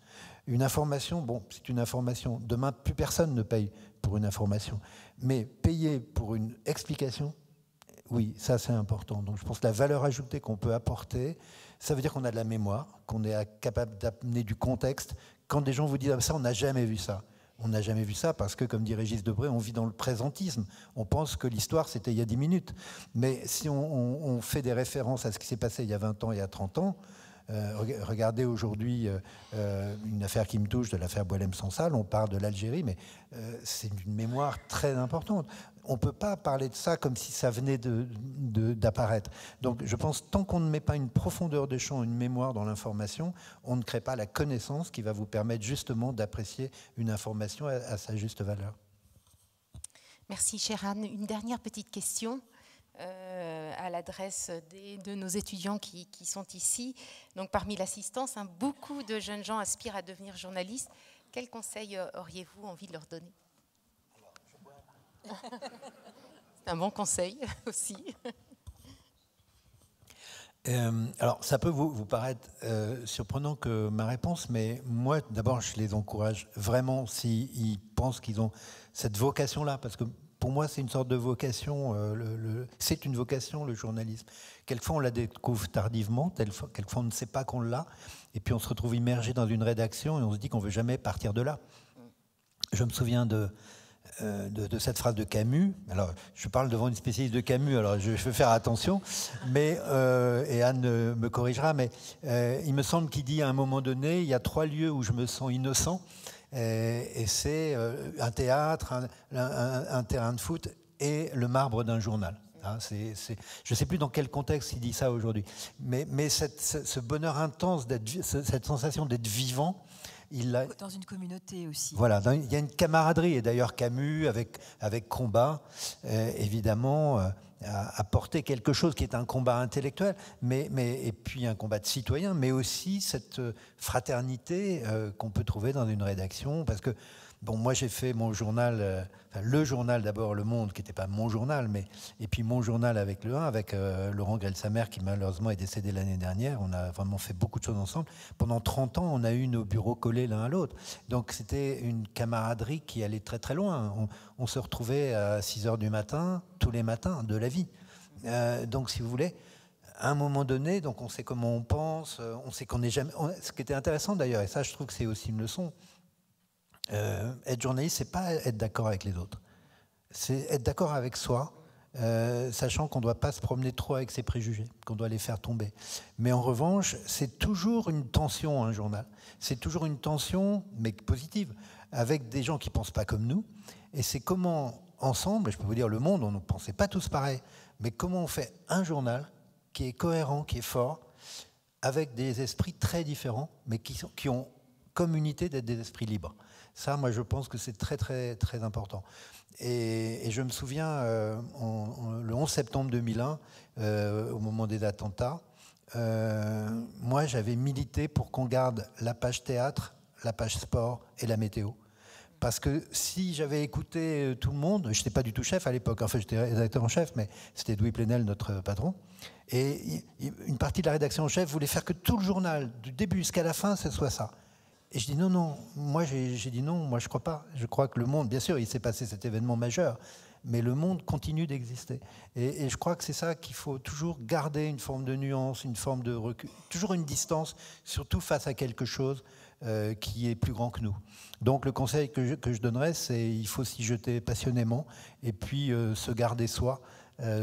Une information, bon, c'est une information. Demain, plus personne ne paye pour une information. Mais payer pour une explication, oui, ça c'est important. Donc je pense que la valeur ajoutée qu'on peut apporter, ça veut dire qu'on a de la mémoire, qu'on est capable d'amener du contexte. Quand des gens vous disent ah, ça, on n'a jamais vu ça. On n'a jamais vu ça parce que, comme dit Régis Debray, on vit dans le présentisme. On pense que l'histoire, c'était il y a 10 minutes. Mais si on fait des références à ce qui s'est passé il y a 20 ans, il y a 30 ans, regardez aujourd'hui une affaire qui me touche, de l'affaire Boualem-Sansal, on parle de l'Algérie, mais c'est une mémoire très importante. On ne peut pas parler de ça comme si ça venait d'apparaître. Donc je pense tant qu'on ne met pas une profondeur de champ, une mémoire dans l'information, on ne crée pas la connaissance qui va vous permettre justement d'apprécier une information à sa juste valeur. Merci Sheran. Une dernière petite question à l'adresse de nos étudiants qui sont ici. Donc parmi l'assistance, beaucoup de jeunes gens aspirent à devenir journalistes. Quels conseils auriez-vous envie de leur donner ? C'est un bon conseil aussi. Alors, ça peut vous paraître surprenant que ma réponse, mais moi, d'abord, je les encourage vraiment s'ils pensent qu'ils ont cette vocation-là, parce que pour moi, c'est une sorte de vocation. C'est une vocation, le journalisme. Quelquefois, on la découvre tardivement, quelquefois, on ne sait pas qu'on l'a, et puis on se retrouve immergé dans une rédaction et on se dit qu'on ne veut jamais partir de là. Je me souviens de cette phrase de Camus. Alors, je parle devant une spécialiste de Camus, alors je vais faire attention, mais, et Anne me corrigera, mais il me semble qu'il dit à un moment donné, il y a 3 lieux où je me sens innocent, et c'est un théâtre, un terrain de foot et le marbre d'un journal. Hein, je ne sais plus dans quel contexte il dit ça aujourd'hui, mais ce bonheur intense, cette sensation d'être vivant, dans une communauté aussi. Voilà, il y a une camaraderie, et d'ailleurs Camus, avec Combat, évidemment, a porté quelque chose qui est un combat intellectuel, et puis un combat de citoyen, mais aussi cette fraternité qu'on peut trouver dans une rédaction, parce que, bon, moi j'ai fait mon journal, le journal d'abord, Le Monde, qui n'était pas mon journal, et puis mon journal avec le 1, avec Laurent Grel-Samer, qui malheureusement est décédé l'année dernière. On a vraiment fait beaucoup de choses ensemble. Pendant 30 ans, on a eu nos bureaux collés l'un à l'autre. Donc c'était une camaraderie qui allait très très loin. On se retrouvait à 6h du matin, tous les matins de la vie. Donc si vous voulez, à un moment donné, donc on sait comment on pense, on sait qu'on n'est jamais... Ce qui était intéressant d'ailleurs, et ça je trouve que c'est aussi une leçon, être journaliste, c'est pas être d'accord avec les autres, c'est être d'accord avec soi, sachant qu'on ne doit pas se promener trop avec ses préjugés, qu'on doit les faire tomber. Mais en revanche, c'est toujours une tension, un journal. C'est toujours une tension, mais positive, avec des gens qui ne pensent pas comme nous. Et c'est comment, ensemble, et je peux vous dire, Le Monde, on ne pensait pas tous pareil, mais comment on fait un journal qui est cohérent, qui est fort, avec des esprits très différents, mais qui ont comme unité d'être des esprits libres. Ça, moi, je pense que c'est très, très, très important. Et je me souviens, le 11 septembre 2001, au moment des attentats, moi, j'avais milité pour qu'on garde la page théâtre, la page sport et la météo. Parce que si j'avais écouté tout le monde, je n'étais pas du tout chef à l'époque, enfin j'étais rédacteur en chef, mais c'était Louis Plenel, notre patron, et une partie de la rédaction en chef voulait faire que tout le journal, du début jusqu'à la fin, ce soit ça. Et je dis non, moi j'ai dit non, moi je crois pas. Je crois que le monde, bien sûr, il s'est passé cet événement majeur, mais le monde continue d'exister. Et je crois que c'est ça qu'il faut toujours garder une forme de nuance, une forme de recul, toujours une distance, surtout face à quelque chose qui est plus grand que nous. Donc le conseil que je donnerais, c'est il faut s'y jeter passionnément et puis se garder soi.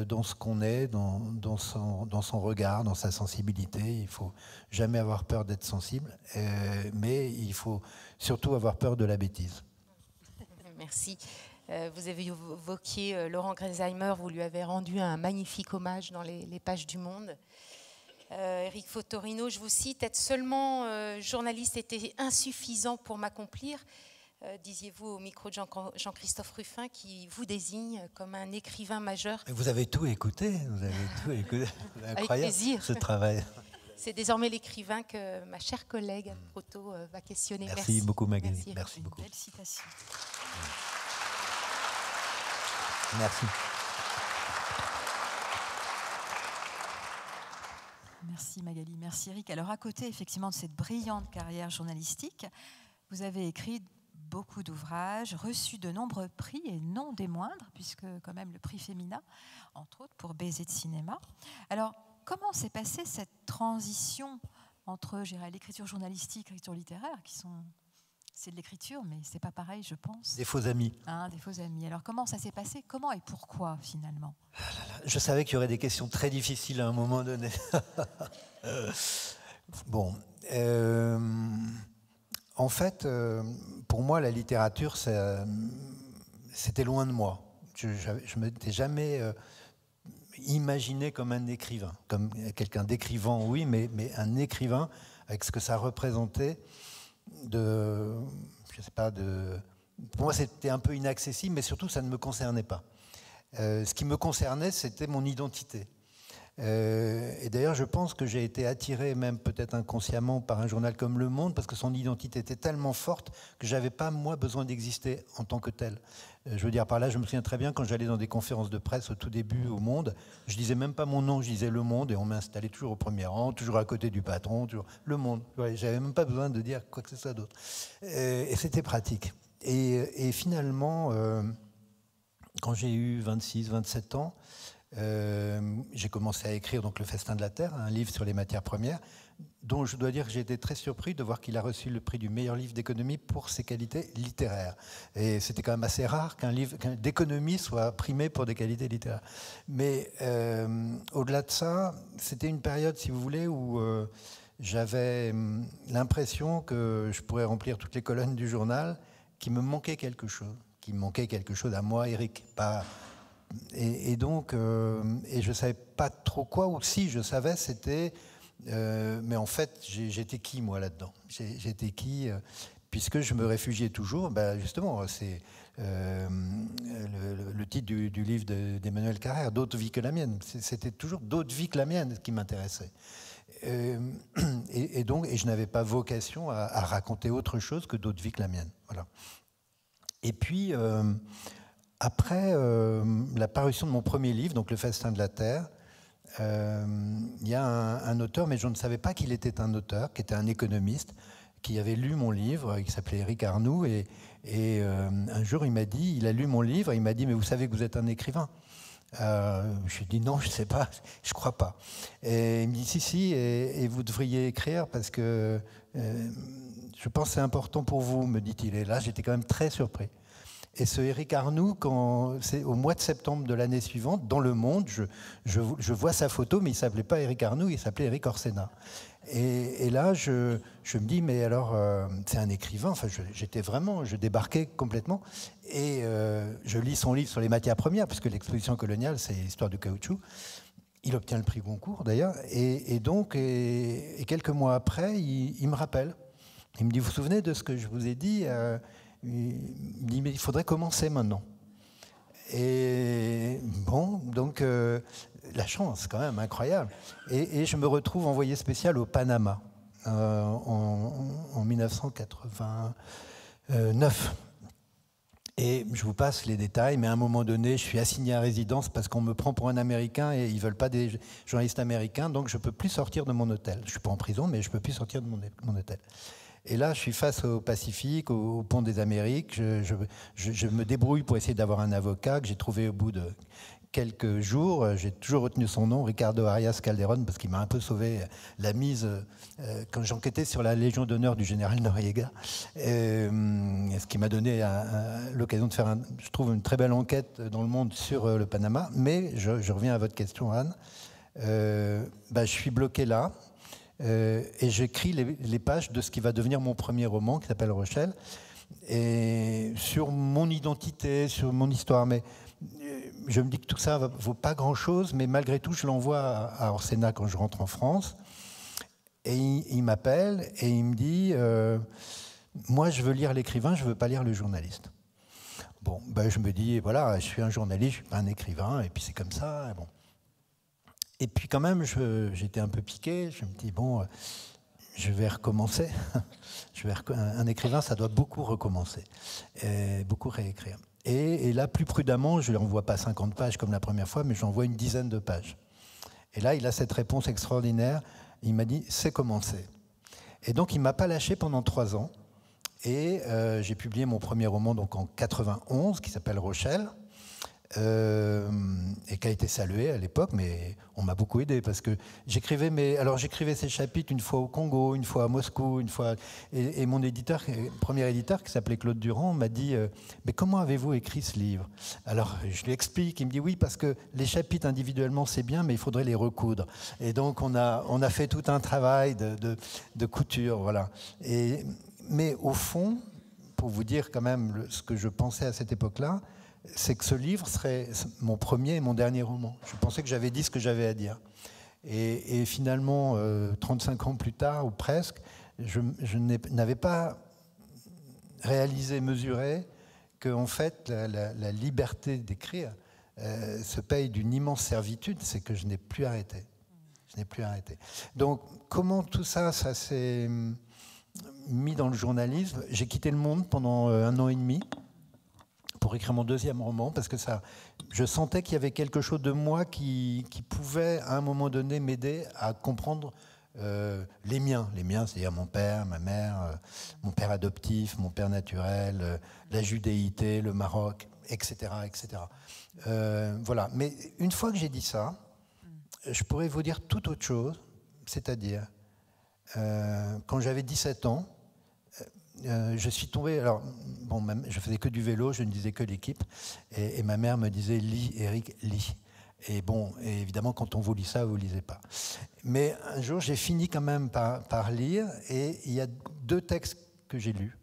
Dans ce qu'on est, dans son regard, dans sa sensibilité. Il ne faut jamais avoir peur d'être sensible, mais il faut surtout avoir peur de la bêtise. Merci. Vous avez évoqué Laurent Gresheimer, vous lui avez rendu un magnifique hommage dans les pages du Monde. Éric Fotorino, je vous cite, être seulement journaliste était insuffisant pour m'accomplir. Disiez-vous au micro de Jean-Christophe Ruffin, qui vous désigne comme un écrivain majeur. Vous avez tout écouté, incroyable. Avec plaisir. Ce travail. C'est désormais l'écrivain que ma chère collègue Anne Proto va questionner. Merci beaucoup Magali. Merci beaucoup. Une belle citation. Merci. Merci Magali, merci Eric. Alors à côté effectivement de cette brillante carrière journalistique, vous avez écrit beaucoup d'ouvrages, reçu de nombreux prix et non des moindres, puisque quand même le prix Femina, entre autres pour Baiser de cinéma. Alors comment s'est passée cette transition entre, je dirais, l'écriture journalistique et l'écriture littéraire, qui sont... C'est de l'écriture, mais c'est pas pareil, je pense. Des faux amis. Des faux amis. Alors, comment ça s'est passé? Comment et pourquoi, finalement? Je savais qu'il y aurait des questions très difficiles à un moment donné. Bon. En fait, pour moi, la littérature, c'était loin de moi. Je ne m'étais jamais imaginé comme un écrivain. Comme quelqu'un d'écrivant, oui, mais un écrivain, avec ce que ça représentait, je sais pas, pour moi c'était un peu inaccessible, mais surtout ça ne me concernait pas. Ce qui me concernait, c'était mon identité. Et d'ailleurs, je pense que j'ai été attiré, même peut-être inconsciemment, par un journal comme Le Monde, parce que son identité était tellement forte que j'avais pas, moi, besoin d'exister en tant que tel. Je veux dire par là, je me souviens très bien quand j'allais dans des conférences de presse au tout début au Monde, je disais même pas mon nom, je disais Le Monde, et on m'installait toujours au premier rang, toujours à côté du patron, toujours Le Monde. Ouais, j'avais même pas besoin de dire quoi que ce soit d'autre. Et c'était pratique. Et finalement, quand j'ai eu 26, 27 ans, j'ai commencé à écrire donc Le Festin de la Terre, un livre sur les matières premières, dont je dois dire que j'ai été très surpris de voir qu'il a reçu le prix du meilleur livre d'économie pour ses qualités littéraires. Et c'était quand même assez rare qu'un livre d'économie soit primé pour des qualités littéraires. Mais au-delà de ça, c'était une période, si vous voulez, où j'avais l'impression que je pourrais remplir toutes les colonnes du journal, qu'il me manquait quelque chose à moi, Eric, pas... Et donc, et je ne savais pas trop quoi, ou si je savais, c'était... mais en fait, j'étais qui, moi, là-dedans? J'étais qui puisque je me réfugiais toujours, justement, c'est le titre du livre d'Emmanuel Carrère, D'autres vies que la mienne. C'était toujours d'autres vies que la mienne qui m'intéressait. Et donc, je n'avais pas vocation à raconter autre chose que d'autres vies que la mienne. Voilà. Et puis... après la parution de mon premier livre, donc Le Festin de la Terre, il y a un auteur, mais je ne savais pas qu'il était un auteur, qui était un économiste, qui avait lu mon livre, qui s'appelait Éric Arnoux, et un jour il a lu mon livre, et il m'a dit « Mais vous savez que vous êtes un écrivain ?» Je lui ai dit « Non, je ne sais pas, je ne crois pas. » Et il me dit « Si, et vous devriez écrire parce que je pense que c'est important pour vous, me dit-il. » Et là, j'étais quand même très surpris. Et ce Éric Arnoux, c'est au mois de septembre de l'année suivante, dans Le Monde, je vois sa photo, mais il ne s'appelait pas Éric Arnoux, il s'appelait Éric Orsena. Et là, je me dis, mais alors, c'est un écrivain, enfin, je débarquais complètement, et je lis son livre sur les matières premières, puisque l'exposition coloniale, c'est l'histoire du caoutchouc. Il obtient le prix Goncourt, d'ailleurs, et donc, quelques mois après, il me rappelle. Il me dit, vous vous souvenez de ce que je vous ai dit il me dit, mais il faudrait commencer maintenant. Et bon, donc, la chance, quand même, incroyable. Et je me retrouve envoyé spécial au Panama en 1989. Et je vous passe les détails, mais à un moment donné, je suis assigné à résidence parce qu'on me prend pour un Américain et ils ne veulent pas des journalistes américains, donc je ne peux plus sortir de mon hôtel. Je ne suis pas en prison, mais je ne peux plus sortir de mon hôtel. Et là, je suis face au Pacifique, au pont des Amériques. Je me débrouille pour essayer d'avoir un avocat que j'ai trouvé au bout de quelques jours. J'ai toujours retenu son nom, Ricardo Arias Calderón, parce qu'il m'a un peu sauvé la mise quand j'enquêtais sur la Légion d'honneur du général Noriega. Ce qui m'a donné l'occasion de faire, je trouve, une très belle enquête dans Le Monde sur le Panama. Mais je reviens à votre question, Anne. Je suis bloqué là. Et j'écris les pages de ce qui va devenir mon premier roman, qui s'appelle Rochelle. et sur mon identité, sur mon histoire. Mais je me dis que tout ça ne vaut pas grand-chose, mais malgré tout, je l'envoie à Orsena quand je rentre en France. Et il m'appelle et il me dit moi, je veux lire l'écrivain, je ne veux pas lire le journaliste. Bon, ben, je me dis, voilà, je suis un journaliste, je ne suis pas un écrivain, et puis c'est comme ça. Bon. Et puis quand même, j'étais un peu piqué, je me dis, bon, je vais recommencer. Un écrivain, ça doit beaucoup recommencer, et beaucoup réécrire. Et là, plus prudemment, je ne lui envoie pas 50 pages comme la première fois, mais je lui envoie une dizaine de pages. Et là, il a cette réponse extraordinaire. Il m'a dit, c'est commencé. Et donc, il ne m'a pas lâché pendant 3 ans. Et j'ai publié mon premier roman donc, en 91, qui s'appelle Rochelle, et qui a été salué à l'époque, mais on m'a beaucoup aidé, parce que j'écrivais ces chapitres une fois au Congo, une fois à Moscou, une fois... Et mon premier éditeur, qui s'appelait Claude Durand, m'a dit « Mais comment avez-vous écrit ce livre ?» Alors, je lui explique, il me dit « Oui, parce que les chapitres individuellement, c'est bien, mais il faudrait les recoudre. » Et donc, on a fait tout un travail de couture, voilà. Mais au fond, pour vous dire quand même ce que je pensais à cette époque-là, c'est que ce livre serait mon premier et mon dernier roman. Je pensais que j'avais dit ce que j'avais à dire. Et finalement, 35 ans plus tard, ou presque, je n'avais pas réalisé, mesuré que en fait, la liberté d'écrire se paye d'une immense servitude, c'est que je n'ai plus arrêté. Je n'ai plus arrêté. Donc, comment tout ça s'est mis dans le journalisme? J'ai quitté le Monde pendant 1 an et demi pour écrire mon deuxième roman, parce que je sentais qu'il y avait quelque chose de moi qui pouvait, à un moment donné, m'aider à comprendre les miens. Les miens, c'est-à-dire mon père, ma mère, mon père adoptif, mon père naturel, la judéité, le Maroc, etc. etc. Voilà. Mais une fois que j'ai dit ça, je pourrais vous dire tout autre chose, c'est-à-dire, quand j'avais 17 ans, je suis tombé, alors bon, je faisais que du vélo, je ne lisais que l'équipe, et ma mère me disait « lis, Éric, lis ». Et bon, et évidemment, quand on vous lit ça, vous ne lisez pas. Mais un jour, j'ai fini quand même par lire, et il y a 2 textes que j'ai lus.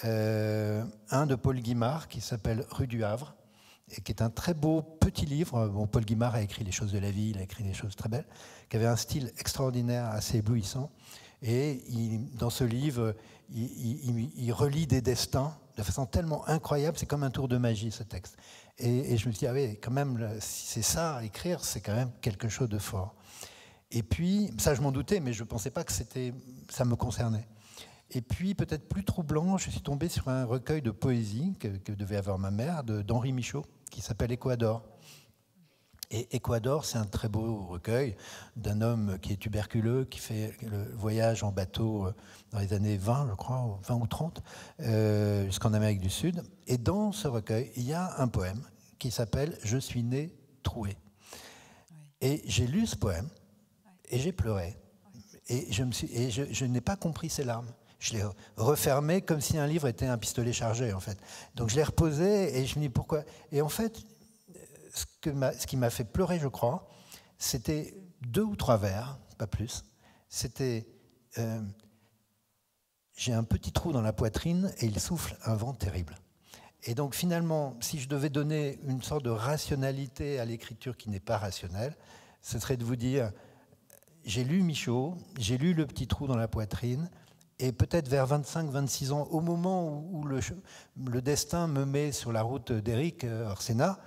Un de Paul Guimard, qui s'appelle « Rue du Havre », et qui est un très beau petit livre. Bon, Paul Guimard a écrit Les choses de la vie, il a écrit des choses très belles, qui avait un style extraordinaire, assez éblouissant. Et dans ce livre, il relie des destins de façon tellement incroyable, c'est comme un tour de magie, ce texte. Et je me suis dit, ah oui, quand même, si c'est ça, écrire, c'est quand même quelque chose de fort. Et puis, ça je m'en doutais, mais je ne pensais pas que ça me concernait. Et puis, peut-être plus troublant, je suis tombé sur un recueil de poésie que devait avoir ma mère, d'Henri Michaud, qui s'appelle Équador. Et Équador, c'est un très beau recueil d'un homme qui est tuberculeux, qui fait le voyage en bateau dans les années 20, je crois, 20 ou 30, jusqu'en Amérique du Sud. Et dans ce recueil, il y a un poème qui s'appelle « Je suis né troué ». Et j'ai lu ce poème, et j'ai pleuré. Et je n'ai pas compris ces larmes. Je l'ai refermé comme si un livre était un pistolet chargé, en fait. Donc je l'ai reposé, et je me dis pourquoi. Et en fait, ce qui m'a fait pleurer, je crois, c'était 2 ou 3 vers, pas plus. C'était j'ai un petit trou dans la poitrine et il souffle un vent terrible. Et donc finalement, si je devais donner une sorte de rationalité à l'écriture qui n'est pas rationnelle, ce serait de vous dire, j'ai lu Michaud, j'ai lu Le petit trou dans la poitrine, et peut-être vers 25-26 ans, au moment où le destin me met sur la route d'Éric Orsena,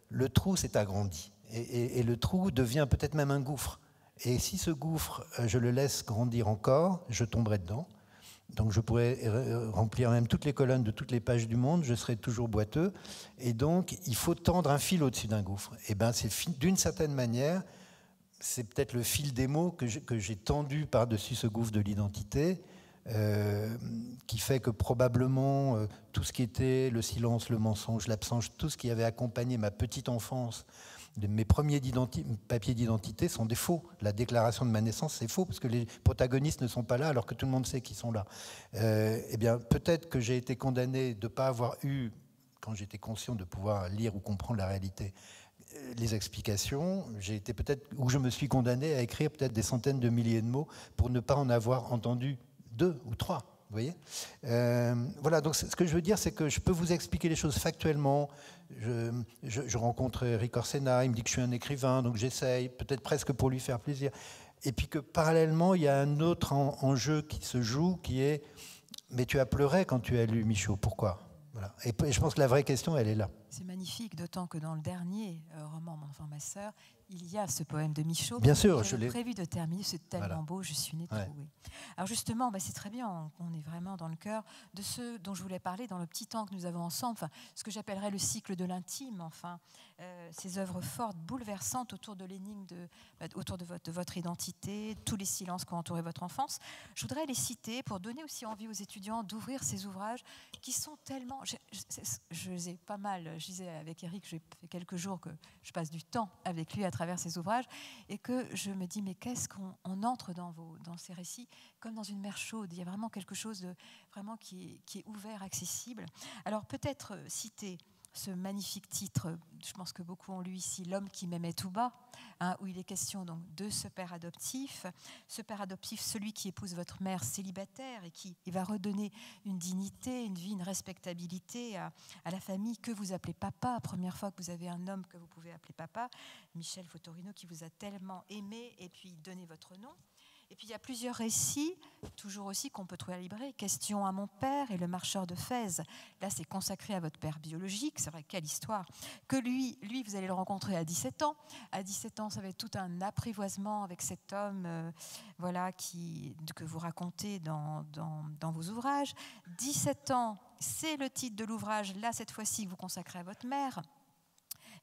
le trou s'est agrandi. Et le trou devient peut-être même un gouffre. Et si ce gouffre, je le laisse grandir encore, je tomberai dedans. Donc je pourrais remplir même toutes les colonnes de toutes les pages du monde, je serai toujours boiteux. Et donc, il faut tendre un fil au-dessus d'un gouffre. Et bien, d'une certaine manière, c'est peut-être le fil des mots que j'ai tendu par-dessus ce gouffre de l'identité, qui fait que probablement tout ce qui était le silence, le mensonge, l'absence, tout ce qui avait accompagné ma petite enfance, mes premiers papiers d'identité sont des faux. La déclaration de ma naissance, c'est faux, parce que les protagonistes ne sont pas là, alors que tout le monde sait qu'ils sont là. Eh bien, peut-être que j'ai été condamné de ne pas avoir eu, quand j'étais conscient de pouvoir lire ou comprendre la réalité, les explications. J'ai été peut-être, ou je me suis condamné à écrire peut-être des centaines de milliers de mots pour ne pas en avoir entendu 2 ou 3 voyez voilà, donc ce que je veux dire, c'est que je peux vous expliquer les choses factuellement. Je rencontre Eric Orsena, il me dit que je suis un écrivain, donc j'essaye, peut-être presque pour lui faire plaisir. Et puis que parallèlement, il y a un autre enjeu qui se joue, qui est « Mais tu as pleuré quand tu as lu Michaud, pourquoi ?» Voilà. Et je pense que la vraie question, elle est là. C'est magnifique, d'autant que dans le dernier roman, Mon enfant, ma sœur, il y a ce poème de Michaud. Bien sûr, je l'ai prévu de terminer, c'est tellement voilà. beau, je suis née trouée. Alors justement, c'est très bien, on est vraiment dans le cœur de ce dont je voulais parler dans le petit temps que nous avons ensemble, enfin, ce que j'appellerais le cycle de l'intime, enfin, ces œuvres fortes, bouleversantes autour de l'énigme, autour de votre identité, tous les silences qui ont entouré votre enfance. Je voudrais les citer pour donner aussi envie aux étudiants d'ouvrir ces ouvrages qui sont tellement... Je les ai pas mal, je disais avec Eric, j'ai fait quelques jours que je passe du temps avec lui à travers ces ouvrages et que je me dis, mais qu'est-ce qu'on entre dans ces récits comme dans une mer chaude. Il y a vraiment quelque chose de, vraiment qui est ouvert, accessible. Alors peut-être citer ce magnifique titre, je pense que beaucoup ont lu ici, L'homme qui m'aimait tout bas, où il est question donc de ce père adoptif. Ce père adoptif, celui qui épouse votre mère célibataire et qui va redonner une dignité, une vie, une respectabilité à la famille que vous appelez papa. Première fois que vous avez un homme que vous pouvez appeler papa, Michel Fotorino qui vous a tellement aimé et puis donné votre nom. Et puis il y a plusieurs récits, toujours aussi qu'on peut trouver à la librairie. Question à mon père et le marcheur de Fès. Là, c'est consacré à votre père biologique. C'est vrai, quelle histoire. Que lui, vous allez le rencontrer à 17 ans. À 17 ans, ça va être tout un apprivoisement avec cet homme voilà, que vous racontez dans vos ouvrages. 17 ans, c'est le titre de l'ouvrage, là, cette fois-ci, que vous consacrez à votre mère.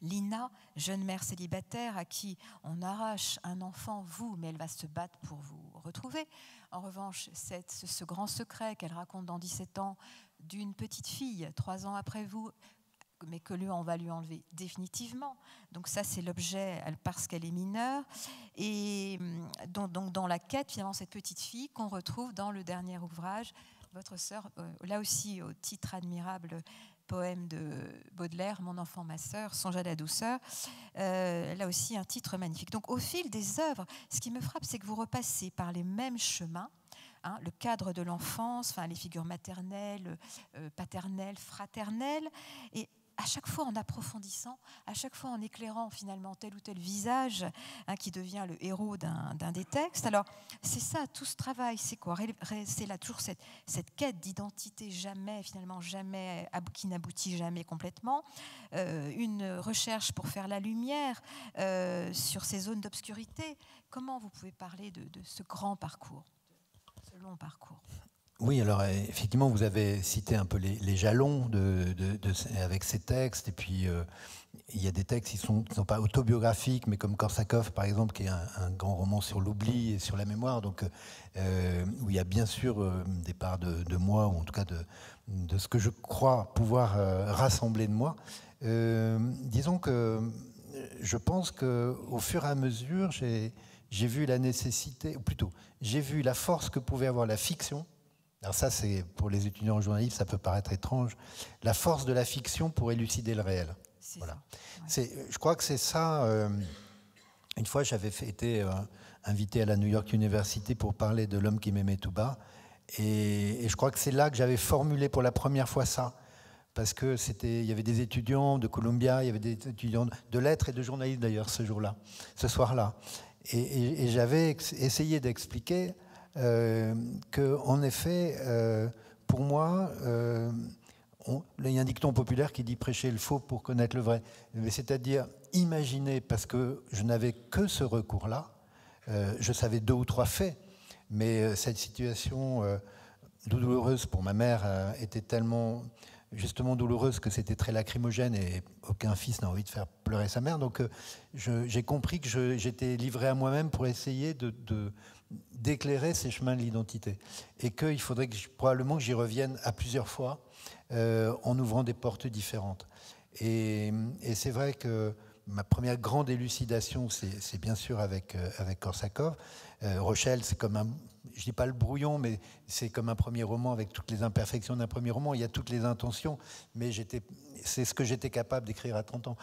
Lina, jeune mère célibataire à qui on arrache un enfant, vous, mais elle va se battre pour vous retrouver. En revanche, ce grand secret qu'elle raconte dans 17 ans d'une petite fille, 3 ans après vous, mais que lui, on va lui enlever définitivement. Donc ça, c'est l'objet parce qu'elle est mineure. Et donc dans la quête, finalement, cette petite fille qu'on retrouve dans le dernier ouvrage, votre sœur, là aussi au titre admirable, poème de Baudelaire, Mon enfant, ma sœur, Songe à la douceur. Là aussi, un titre magnifique. Donc, au fil des œuvres, ce qui me frappe, c'est que vous repassez par les mêmes chemins, le cadre de l'enfance, les figures maternelles, paternelles, fraternelles, et à chaque fois en approfondissant, à chaque fois en éclairant finalement tel ou tel visage qui devient le héros d'un des textes. Alors, c'est ça, tout ce travail, c'est quoi? C'est là toujours cette quête d'identité qui n'aboutit jamais complètement. Une recherche pour faire la lumière sur ces zones d'obscurité. Comment vous pouvez parler de ce grand parcours, de ce long parcours? Oui, alors effectivement, vous avez cité un peu les jalons avec ces textes, et puis il y a des textes qui ne sont pas autobiographiques, mais comme Korsakov, par exemple, qui est un grand roman sur l'oubli et sur la mémoire, donc où il y a bien sûr des parts de moi, ou en tout cas de ce que je crois pouvoir rassembler de moi. Disons que je pense qu'au fur et à mesure, j'ai vu la nécessité, ou plutôt, j'ai vu la force que pouvait avoir la fiction. Alors ça, c'est pour les étudiants en journalisme, ça peut paraître étrange. La force de la fiction pour élucider le réel. Voilà. Ouais. Je crois que c'est ça. Une fois, j'avais été invité à la New York University pour parler de L'homme qui m'aimait tout bas. Et je crois que c'est là que j'avais formulé pour la première fois ça. Parce que il y avait des étudiants de Columbia, il y avait des étudiants de lettres et de journalisme d'ailleurs ce soir-là. Et j'avais essayé d'expliquer qu'en effet, pour moi, il y a un dicton populaire qui dit « prêcher le faux pour connaître le vrai ». C'est-à-dire imaginer, parce que je n'avais que ce recours-là, je savais 2 ou 3 faits, mais cette situation douloureuse pour ma mère était tellement justement douloureuse que c'était très lacrymogène et aucun fils n'a envie de faire pleurer sa mère. Donc j'ai compris que j'étais livré à moi-même pour essayer d'éclairer ces chemins de l'identité. Et qu'il faudrait probablement que j'y revienne à plusieurs fois en ouvrant des portes différentes. Et c'est vrai que ma première grande élucidation, c'est bien sûr avec Korsakov. Rochelle, c'est comme je ne dis pas le brouillon, mais c'est comme un premier roman avec toutes les imperfections d'un premier roman. Il y a toutes les intentions, mais c'est ce que j'étais capable d'écrire à 30 ans.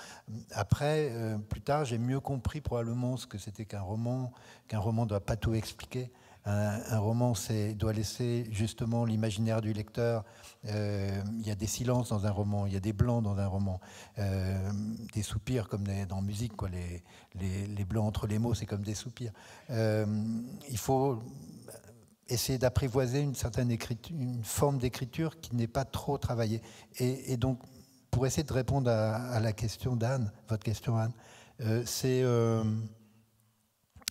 Après, plus tard, j'ai mieux compris probablement ce que c'était qu'un roman ne doit pas tout expliquer. Un roman doit laisser justement l'imaginaire du lecteur. Il y a des silences dans un roman, il y a des blancs dans un roman, des soupirs comme dans la musique, quoi. Les blancs entre les mots, c'est comme des soupirs. Il faut essayer d'apprivoiser une certaine écriture, une forme d'écriture qui n'est pas trop travaillée. Et donc, pour essayer de répondre à la question d'Anne, votre question Anne, c'est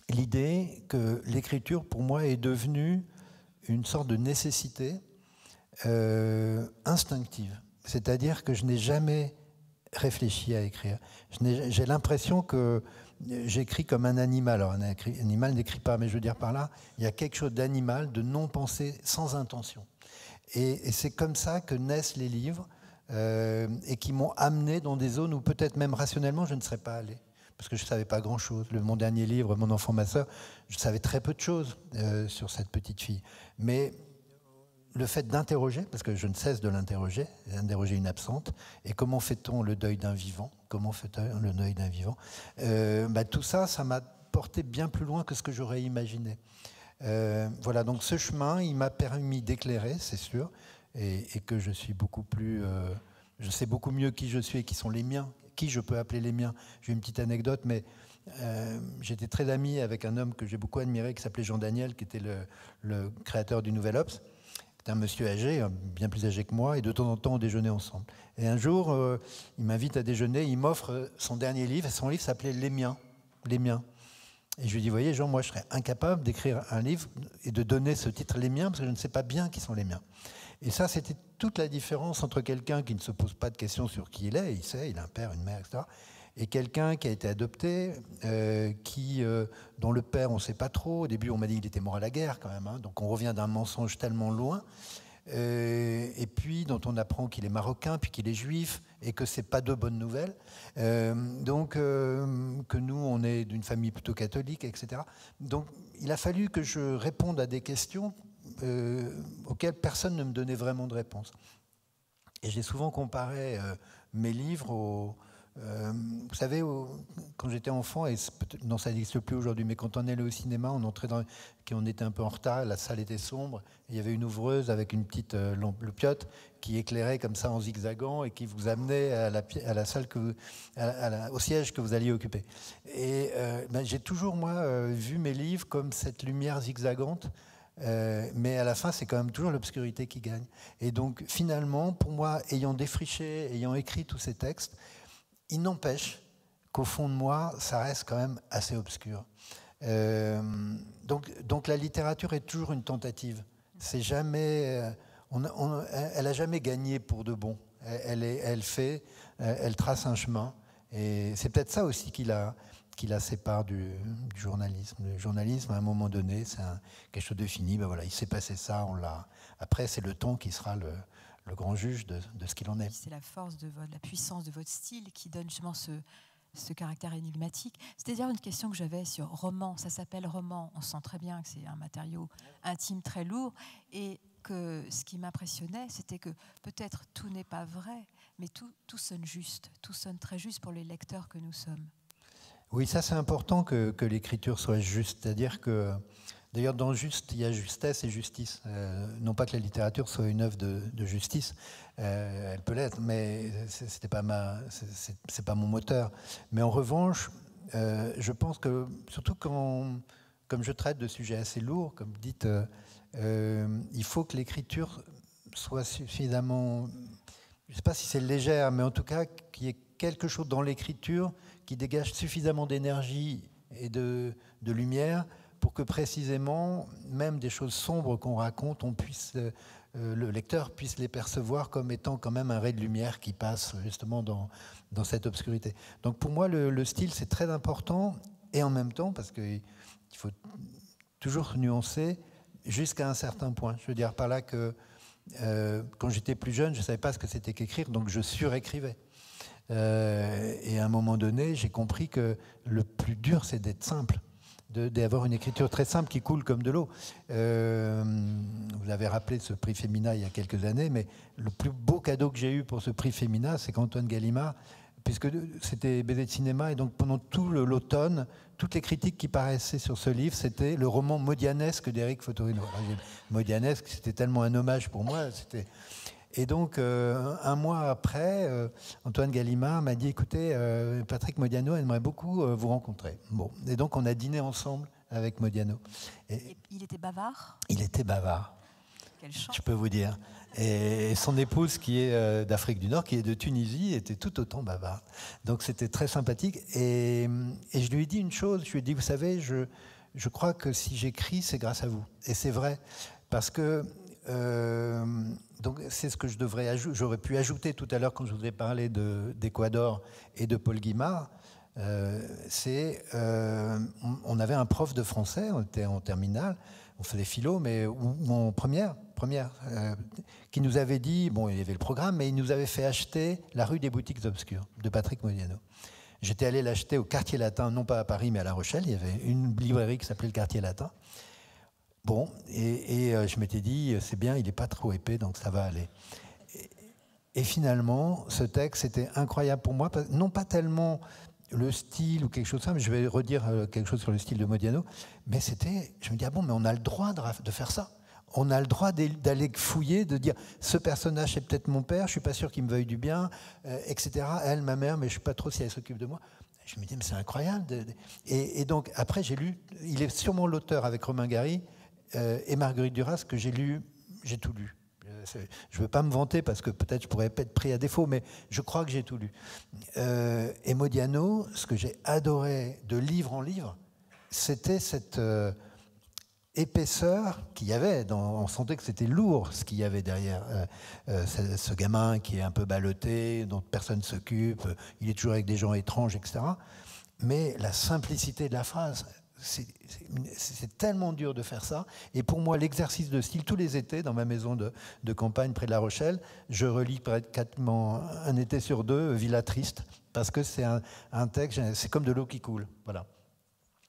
l'idée que l'écriture, pour moi, est devenue une sorte de nécessité instinctive. C'est-à-dire que je n'ai jamais réfléchi à écrire. J'ai l'impression que j'écris comme un animal. Alors, un animal n'écrit pas, mais je veux dire par là, il y a quelque chose d'animal, de non-pensé, sans intention. Et c'est comme ça que naissent les livres et qui m'ont amené dans des zones où peut-être même rationnellement, je ne serais pas allé. Parce que je ne savais pas grand-chose. Mon dernier livre, Mon enfant, ma sœur, je savais très peu de choses sur cette petite fille. Mais le fait d'interroger, parce que je ne cesse de l'interroger, d'interroger une absente, et comment fait-on le deuil d'un vivant, comment fait-on le deuil d'un vivant, tout ça, ça m'a porté bien plus loin que ce que j'aurais imaginé. Voilà, donc ce chemin, il m'a permis d'éclairer, c'est sûr, et que je suis beaucoup plus... je sais beaucoup mieux qui je suis et qui sont les miens, qui je peux appeler les miens. J'ai une petite anecdote, mais j'étais très ami avec un homme que j'ai beaucoup admiré, qui s'appelait Jean Daniel, qui était le créateur du Nouvel Obs. C'était un monsieur âgé, bien plus âgé que moi, et de temps en temps, on déjeunait ensemble. Et un jour, il m'invite à déjeuner, il m'offre son dernier livre, et son livre s'appelait Les miens. Les miens. Et je lui dis, voyez, Jean, moi, je serais incapable d'écrire un livre et de donner ce titre Les miens, parce que je ne sais pas bien qui sont les miens. Et ça, c'était toute la différence entre quelqu'un qui ne se pose pas de questions sur qui il est, il sait, il a un père, une mère, etc., et quelqu'un qui a été adopté, dont le père, on ne sait pas trop. Au début, on m'a dit qu'il était mort à la guerre, quand même. Hein, donc, on revient d'un mensonge tellement loin. Et puis, dont on apprend qu'il est marocain, puis qu'il est juif, et que ce n'est pas de bonnes nouvelles. Que nous, on est d'une famille plutôt catholique, etc. Donc, il a fallu que je réponde à des questions auxquelles personne ne me donnait vraiment de réponse. Et j'ai souvent comparé mes livres vous savez, quand j'étais enfant, et non, ça n'existe plus aujourd'hui, mais quand on allait au cinéma, on était un peu en retard, la salle était sombre, et il y avait une ouvreuse avec une petite lampe piotte qui éclairait comme ça en zigzagant et qui vous amenait à la salle au siège que vous alliez occuper. Et j'ai toujours, moi, vu mes livres comme cette lumière zigzagante. Mais à la fin, c'est quand même toujours l'obscurité qui gagne. Et donc, finalement, pour moi, ayant défriché, ayant écrit tous ces textes, il n'empêche qu'au fond de moi, ça reste quand même assez obscur. Donc la littérature est toujours une tentative. C'est jamais, elle n'a jamais gagné pour de bon. Elle trace un chemin. Et c'est peut-être ça aussi qui la sépare du journalisme. Le journalisme, à un moment donné, c'est quelque chose de fini. Ben voilà, il s'est passé ça, on l'a. Après, c'est le temps qui sera le grand juge de ce qu'il en est. C'est la force la puissance de votre style qui donne justement ce caractère énigmatique. C'est-à-dire une question que j'avais sur roman. Ça s'appelle roman. On sent très bien que c'est un matériau intime très lourd. Et que ce qui m'impressionnait, c'était que peut-être tout n'est pas vrai, mais tout sonne juste. Tout sonne très juste pour les lecteurs que nous sommes. Oui, ça c'est important que l'écriture soit juste. C'est-à-dire que, d'ailleurs, dans juste, il y a justesse et justice. Non pas que la littérature soit une œuvre de justice, elle peut l'être, mais c'est pas mon moteur. Mais en revanche, je pense que, surtout comme je traite de sujets assez lourds, comme vous dites, il faut que l'écriture soit suffisamment, je ne sais pas si c'est légère, mais en tout cas qu'il y ait quelque chose dans l'écriture qui dégage suffisamment d'énergie et de lumière pour que précisément, même des choses sombres qu'on raconte, le lecteur puisse les percevoir comme étant quand même un ray de lumière qui passe justement dans cette obscurité. Donc pour moi, le style, c'est très important, et en même temps, parce qu'il faut toujours nuancer jusqu'à un certain point. Je veux dire par là que quand j'étais plus jeune, je ne savais pas ce que c'était qu'écrire, donc je surécrivais. Et à un moment donné, j'ai compris que le plus dur, c'est d'être simple, d'avoir une écriture très simple qui coule comme de l'eau. Vous avez rappelé ce prix Femina il y a quelques années, mais le plus beau cadeau que j'ai eu pour ce prix Femina, c'est qu'Antoine Gallimard, puisque c'était BD de cinéma, et donc pendant tout l'automne, toutes les critiques qui paraissaient sur ce livre, c'était le roman modianesque d'Éric Fotorino. Modianesque, c'était tellement un hommage pour moi. Et donc, un mois après, Antoine Gallimard m'a dit, écoutez, Patrick Modiano aimerait beaucoup vous rencontrer. Bon. Et donc, on a dîné ensemble avec Modiano. Et il était bavard ? Il était bavard. Quelle chance. Je peux vous dire. Et son épouse, qui est d'Afrique du Nord, qui est de Tunisie, était tout autant bavarde. Donc c'était très sympathique. Et je lui ai dit une chose, je lui ai dit, vous savez, je crois que si j'écris, c'est grâce à vous. Et c'est vrai, parce que donc c'est ce que j'aurais pu ajouter tout à l'heure quand je vous ai parlé d'Équador et de Paul Guimard. On avait un prof de français, on était en terminale, on faisait philo, mais ou en première, qui nous avait dit, bon, il y avait le programme, mais il nous avait fait acheter La rue des boutiques obscures de Patrick Modiano. J'étais allé l'acheter au Quartier Latin, non pas à Paris, mais à La Rochelle. Il y avait une librairie qui s'appelait le Quartier Latin. Bon, et je m'étais dit, c'est bien, il n'est pas trop épais, donc ça va aller. Et finalement, ce texte était incroyable pour moi, non pas tellement le style ou quelque chose comme ça, mais je vais redire quelque chose sur le style de Modiano, mais je me dis, ah bon, mais on a le droit de faire ça. On a le droit d'aller fouiller, de dire, ce personnage c'est peut-être mon père, je ne suis pas sûr qu'il me veuille du bien, etc. Elle, ma mère, mais je ne sais pas trop si elle s'occupe de moi. Je me dis, mais c'est incroyable. Et donc, après, j'ai lu, il est sûrement l'auteur avec Romain Gary et Marguerite Duras que j'ai tout lu. Je ne veux pas me vanter parce que peut-être je pourrais être pris à défaut, mais je crois que j'ai tout lu. Et Modiano, ce que j'ai adoré de livre en livre, c'était cette épaisseur qu'il y avait. On sentait que c'était lourd ce qu'il y avait derrière. Ce gamin qui est un peu ballotté, dont personne ne s'occupe, il est toujours avec des gens étranges, etc. Mais la simplicité de la phrase, c'est tellement dur de faire ça. Et pour moi, l'exercice de style, tous les étés, dans ma maison de campagne près de La Rochelle, je relis pratiquement un été sur deux Villa Triste, parce que c'est un texte, c'est comme de l'eau qui coule. Voilà.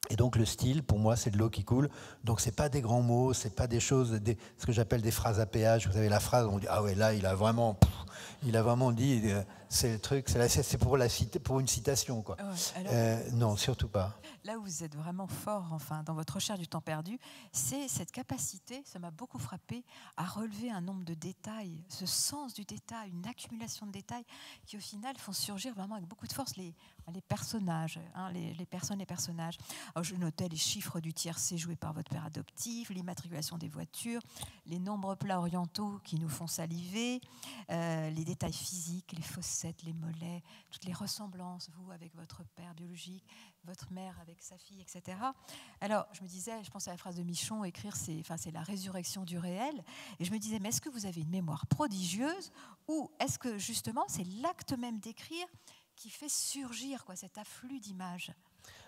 Et donc le style, pour moi, c'est de l'eau qui coule. Donc c'est pas des grands mots, c'est pas des choses, ce que j'appelle des phrases à péage. Vous savez, la phrase, on dit, ah ouais, là, il a vraiment dit, c'est le truc, c'est pour une citation, quoi. Ouais, alors, non, surtout pas. Là où vous êtes vraiment fort, enfin, dans votre recherche du temps perdu, c'est cette capacité, ça m'a beaucoup frappé, à relever un nombre de détails, ce sens du détail, une accumulation de détails qui, au final, font surgir vraiment avec beaucoup de force les personnages, hein, les personnages. Alors, je notais les chiffres du tiercé joué par votre père adoptif, l'immatriculation des voitures, les nombreux plats orientaux qui nous font saliver, les détails physiques, les fossettes, les mollets, toutes les ressemblances, vous avec votre père biologique, votre mère avec sa fille, etc. Alors, je me disais, je pense à la phrase de Michon, écrire, c'est la résurrection du réel. Et je me disais, mais est-ce que vous avez une mémoire prodigieuse ou est-ce que, justement, c'est l'acte même d'écrire qui fait surgir cet afflux d'images ?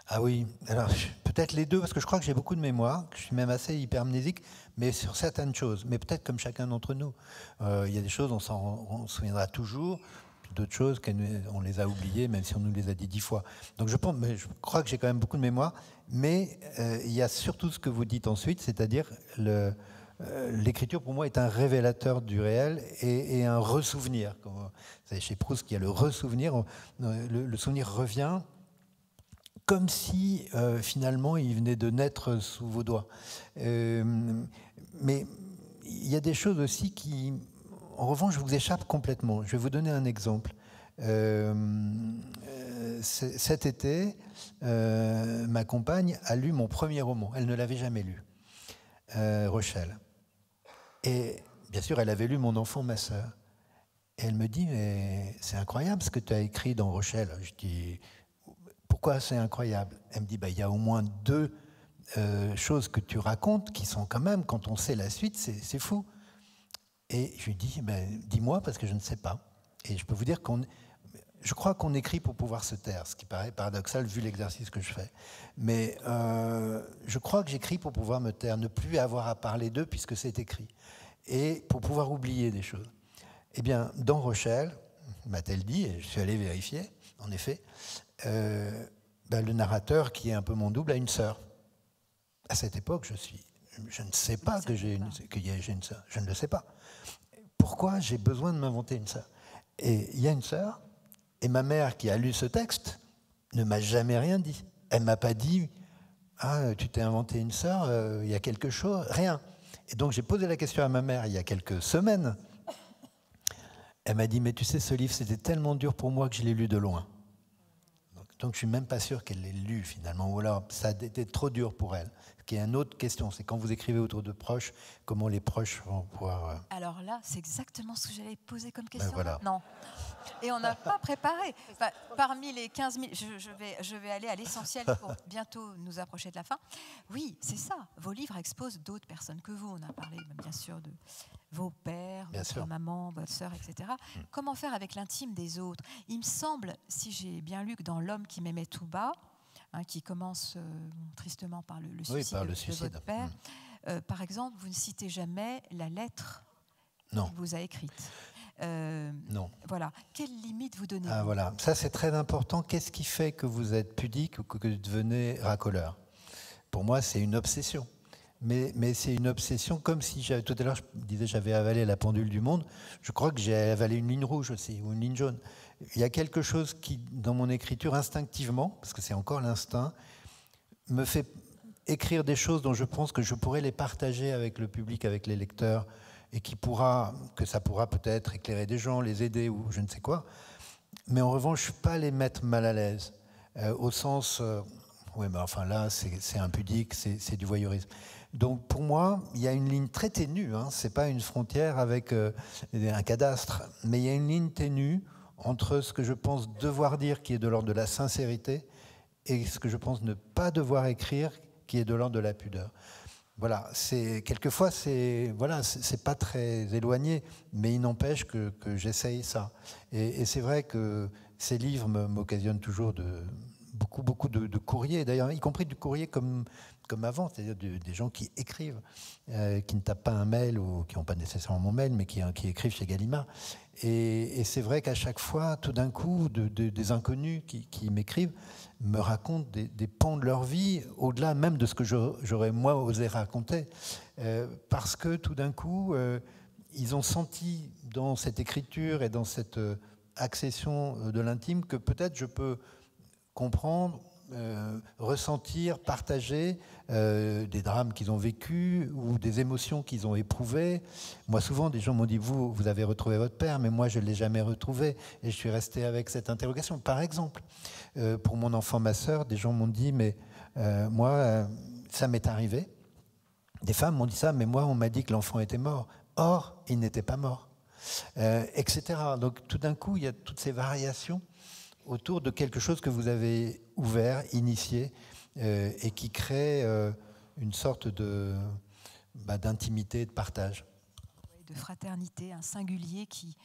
Ah oui, alors peut-être les deux, parce que je crois que j'ai beaucoup de mémoire, que je suis même assez hypermnésique, mais sur certaines choses, mais peut-être comme chacun d'entre nous. Il y a des choses, on se souviendra toujours, puis d'autres choses, on les a oubliées, même si on nous les a dit 10 fois. Donc je crois que j'ai quand même beaucoup de mémoire, mais il y a surtout ce que vous dites ensuite, c'est-à-dire l'écriture, pour moi, est un révélateur du réel et un ressouvenir. Vous savez, chez Proust, il y a le ressouvenir, le souvenir revient, comme si, finalement, il venait de naître sous vos doigts. Mais il y a des choses aussi qui, en revanche, vous échappent complètement. Je vais vous donner un exemple. Cet été, ma compagne a lu mon premier roman. Elle ne l'avait jamais lu, Rochelle. Et bien sûr, elle avait lu Mon enfant, ma sœur. Et elle me dit, mais c'est incroyable ce que tu as écrit dans Rochelle. Je dis, pourquoi c'est incroyable? Elle me dit, il y a au moins 2 choses que tu racontes qui sont quand même, quand on sait la suite, c'est fou. Et je lui dis, dis-moi parce que je ne sais pas. Et je peux vous dire je crois qu'on écrit pour pouvoir se taire, ce qui paraît paradoxal vu l'exercice que je fais. Mais je crois que j'écris pour pouvoir me taire, ne plus avoir à parler d'eux puisque c'est écrit. Et pour pouvoir oublier des choses. Eh bien, dans Rochelle, m'a-t-elle dit, et je suis allé vérifier, en effet, le narrateur, qui est un peu mon double, a une sœur. À cette époque, je ne sais pas que j'ai une sœur. Je ne le sais pas. Pourquoi j'ai besoin de m'inventer une sœur? Et il y a une sœur, Et ma mère, qui a lu ce texte, ne m'a jamais rien dit. Elle ne m'a pas dit « Ah, tu t'es inventé une sœur, il y a quelque chose ?» Rien. Et donc j'ai posé la question à ma mère il y a quelques semaines. Elle m'a dit « Mais tu sais, ce livre, c'était tellement dur pour moi que je l'ai lu de loin. » Donc je ne suis même pas sûr qu'elle l'ait lu finalement, ou alors ça a été trop dur pour elle. Ce qui est une autre question, c'est quand vous écrivez autour de proches, comment les proches vont pouvoir... Alors là, c'est exactement ce que j'allais poser comme question. Ben voilà. Non. Et on n'a pas préparé. Enfin, parmi les 15 000, je vais aller à l'essentiel pour bientôt nous approcher de la fin. Oui, c'est ça. Vos livres exposent d'autres personnes que vous. On a parlé bien sûr de vos pères, votre maman, votre sœur, etc. Comment faire avec l'intime des autres? Il me semble, si j'ai bien lu, que dans L'homme qui m'aimait tout bas, qui commence tristement par le suicide, de votre père, par exemple, vous ne citez jamais la lettre qu'il vous a écrite. Non. Voilà. Quelle limite vous donnez? Voilà. Ça, c'est très important. Qu'est-ce qui fait que vous êtes pudique ou que vous devenez racoleur? Pour moi, c'est une obsession. Mais c'est une obsession comme si, tout à l'heure, je disais j'avais avalé la pendule du monde. Je crois que j'ai avalé une ligne rouge aussi, ou une ligne jaune. Il y a quelque chose qui, dans mon écriture, instinctivement, parce que c'est encore l'instinct, me fait écrire des choses dont je pense que je pourrais les partager avec le public, avec les lecteurs, et que ça pourra peut-être éclairer des gens, les aider ou je ne sais quoi. Mais en revanche, je ne suis pas les mettre mal à l'aise, au sens... oui, mais enfin là, c'est impudique, c'est du voyeurisme. Donc pour moi, il y a une ligne très ténue, ce n'est pas une frontière avec un cadastre, mais il y a une ligne ténue entre ce que je pense devoir dire, qui est de l'ordre de la sincérité, et ce que je pense ne pas devoir écrire, qui est de l'ordre de la pudeur. Voilà, quelquefois, c'est pas très éloigné, mais il n'empêche que j'essaye ça. Et c'est vrai que ces livres m'occasionnent toujours beaucoup de courriers, d'ailleurs, y compris du courrier comme avant, c'est-à-dire des gens qui écrivent, qui ne tapent pas un mail ou qui n'ont pas nécessairement mon mail, mais qui écrivent chez Gallimard. Et c'est vrai qu'à chaque fois, tout d'un coup, des inconnus qui m'écrivent me racontent des pans de leur vie, au-delà même de ce que j'aurais moi osé raconter, parce que tout d'un coup, ils ont senti dans cette écriture et dans cette accession de l'intime que peut-être je peux comprendre, ressentir, partager des drames qu'ils ont vécus ou des émotions qu'ils ont éprouvées. Moi, souvent, des gens m'ont dit, vous avez retrouvé votre père, mais moi, je ne l'ai jamais retrouvé. Et je suis resté avec cette interrogation. Par exemple, pour mon enfant, ma sœur, des gens m'ont dit, mais moi, ça m'est arrivé. Des femmes m'ont dit ça, mais moi, on m'a dit que l'enfant était mort. Or, il n'était pas mort, etc. Donc, tout d'un coup, il y a toutes ces variations autour de quelque chose que vous avez ouvert, initié, et qui crée une sorte d'intimité, de partage. De fraternité, un singulier qui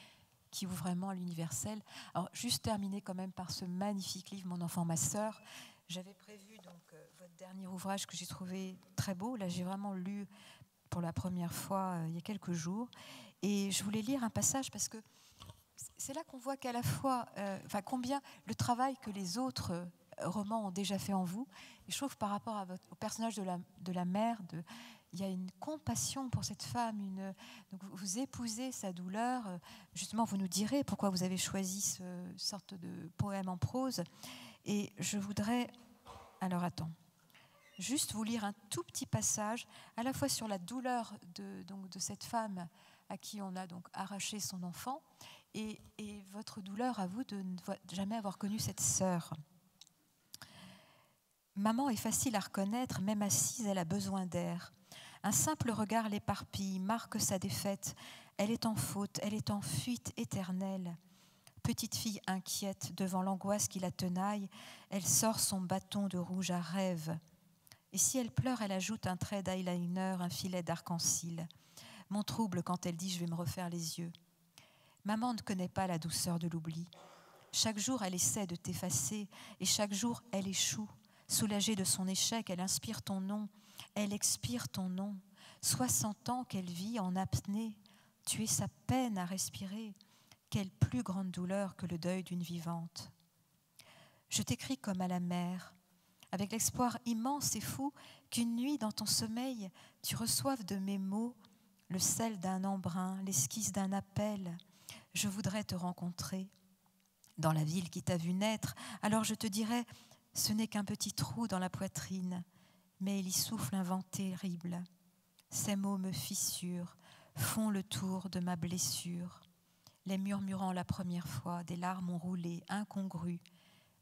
ouvre vraiment à l'universel. Alors, juste terminer quand même par ce magnifique livre, Mon enfant, ma sœur. J'avais prévu donc votre dernier ouvrage que j'ai trouvé très beau. Là, j'ai vraiment lu pour la première fois il y a quelques jours. Et je voulais lire un passage parce que c'est là qu'on voit qu'à la fois, combien le travail que les autres romans ont déjà fait en vous. Et je trouve par rapport au personnage de la mère, il y a une compassion pour cette femme. Donc vous épousez sa douleur. Justement, vous nous direz pourquoi vous avez choisi ce sorte de poème en prose. Et je voudrais, alors attends, juste vous lire un tout petit passage, à la fois sur la douleur de cette femme à qui on a donc arraché son enfant, et votre douleur à vous de ne jamais avoir connu cette sœur. Maman est facile à reconnaître, même assise, elle a besoin d'air. Un simple regard l'éparpille, marque sa défaite. Elle est en faute, elle est en fuite éternelle. Petite fille inquiète devant l'angoisse qui la tenaille, elle sort son bâton de rouge à rêve. Et si elle pleure, elle ajoute un trait d'eyeliner, un filet d'arc-en-ciel. Mon trouble quand elle dit « je vais me refaire les yeux ». Maman ne connaît pas la douceur de l'oubli. Chaque jour, elle essaie de t'effacer et chaque jour, elle échoue. Soulagée de son échec, elle inspire ton nom, elle expire ton nom. 60 ans qu'elle vit en apnée, tu es sa peine à respirer. Quelle plus grande douleur que le deuil d'une vivante. Je t'écris comme à la mer, avec l'espoir immense et fou qu'une nuit dans ton sommeil, tu reçoives de mes mots le sel d'un embrun, l'esquisse d'un appel. Je voudrais te rencontrer. dans la ville qui t'a vu naître, alors je te dirais, ce n'est qu'un petit trou dans la poitrine, mais il y souffle un vent terrible. Ces mots me fissurent, font le tour de ma blessure. Les murmurant la première fois, des larmes ont roulé, incongrues,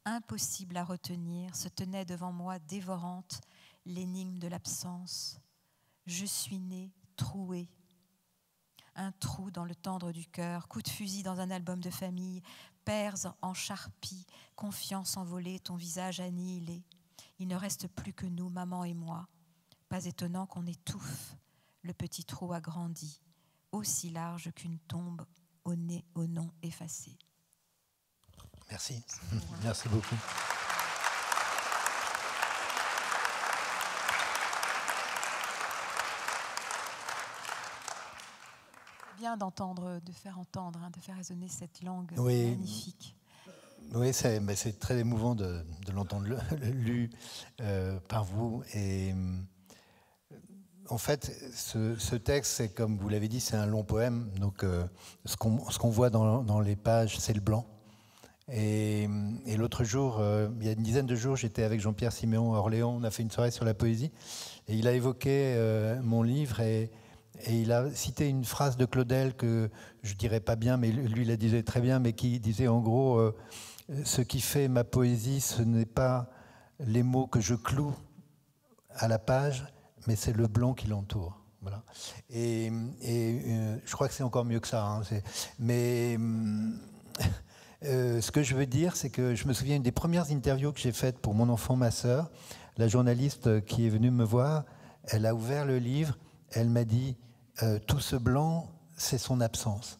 impossible à retenir, se tenait devant moi dévorante l'énigme de l'absence. Je suis née trouée. Un trou dans le tendre du cœur, coup de fusil dans un album de famille, pères en charpie, confiance envolée, ton visage annihilé. Il ne reste plus que nous, maman et moi. Pas étonnant qu'on étouffe. Le petit trou a grandi, aussi large qu'une tombe au nez, au nom effacé. Merci. Merci beaucoup. Bien d'entendre, de faire entendre, de faire résonner cette langue magnifique. Oui, c'est très émouvant de l'entendre lu par vous. Et en fait, ce texte, c'est comme vous l'avez dit, c'est un long poème. Donc, ce qu'on voit dans les pages, c'est le blanc. Et l'autre jour, il y a une dizaine de jours, j'étais avec Jean-Pierre Siméon à Orléans. On a fait une soirée sur la poésie. Et il a évoqué mon livre et il a cité une phrase de Claudel que je ne dirais pas bien, mais lui la disait très bien, mais qui disait en gros ce qui fait ma poésie, ce n'est pas les mots que je cloue à la page, mais c'est le blanc qui l'entoure. Voilà. Et je crois que c'est encore mieux que ça. Hein, mais ce que je veux dire, c'est que je me souviens une des premières interviews que j'ai faites pour mon enfant, ma sœur, la journaliste qui est venue me voir, elle a ouvert le livre, elle m'a dit tout ce blanc, c'est son absence.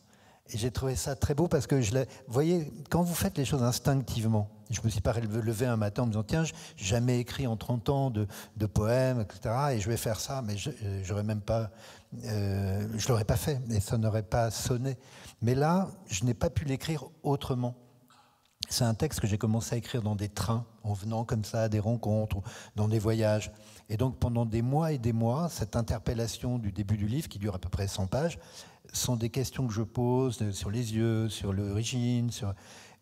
Et j'ai trouvé ça très beau parce que, vous voyez, quand vous faites les choses instinctivement, je ne me suis pas levé un matin en me disant, tiens, j'ai jamais écrit en 30 ans de poèmes, etc., et je vais faire ça, mais je ne l'aurais pas fait, et ça n'aurait pas sonné. Mais là, je n'ai pas pu l'écrire autrement. C'est un texte que j'ai commencé à écrire dans des trains, en venant comme ça à des rencontres, ou dans des voyages. Et donc pendant des mois et des mois, cette interpellation du début du livre, qui dure à peu près 100 pages, sont des questions que je pose sur les yeux, sur l'origine,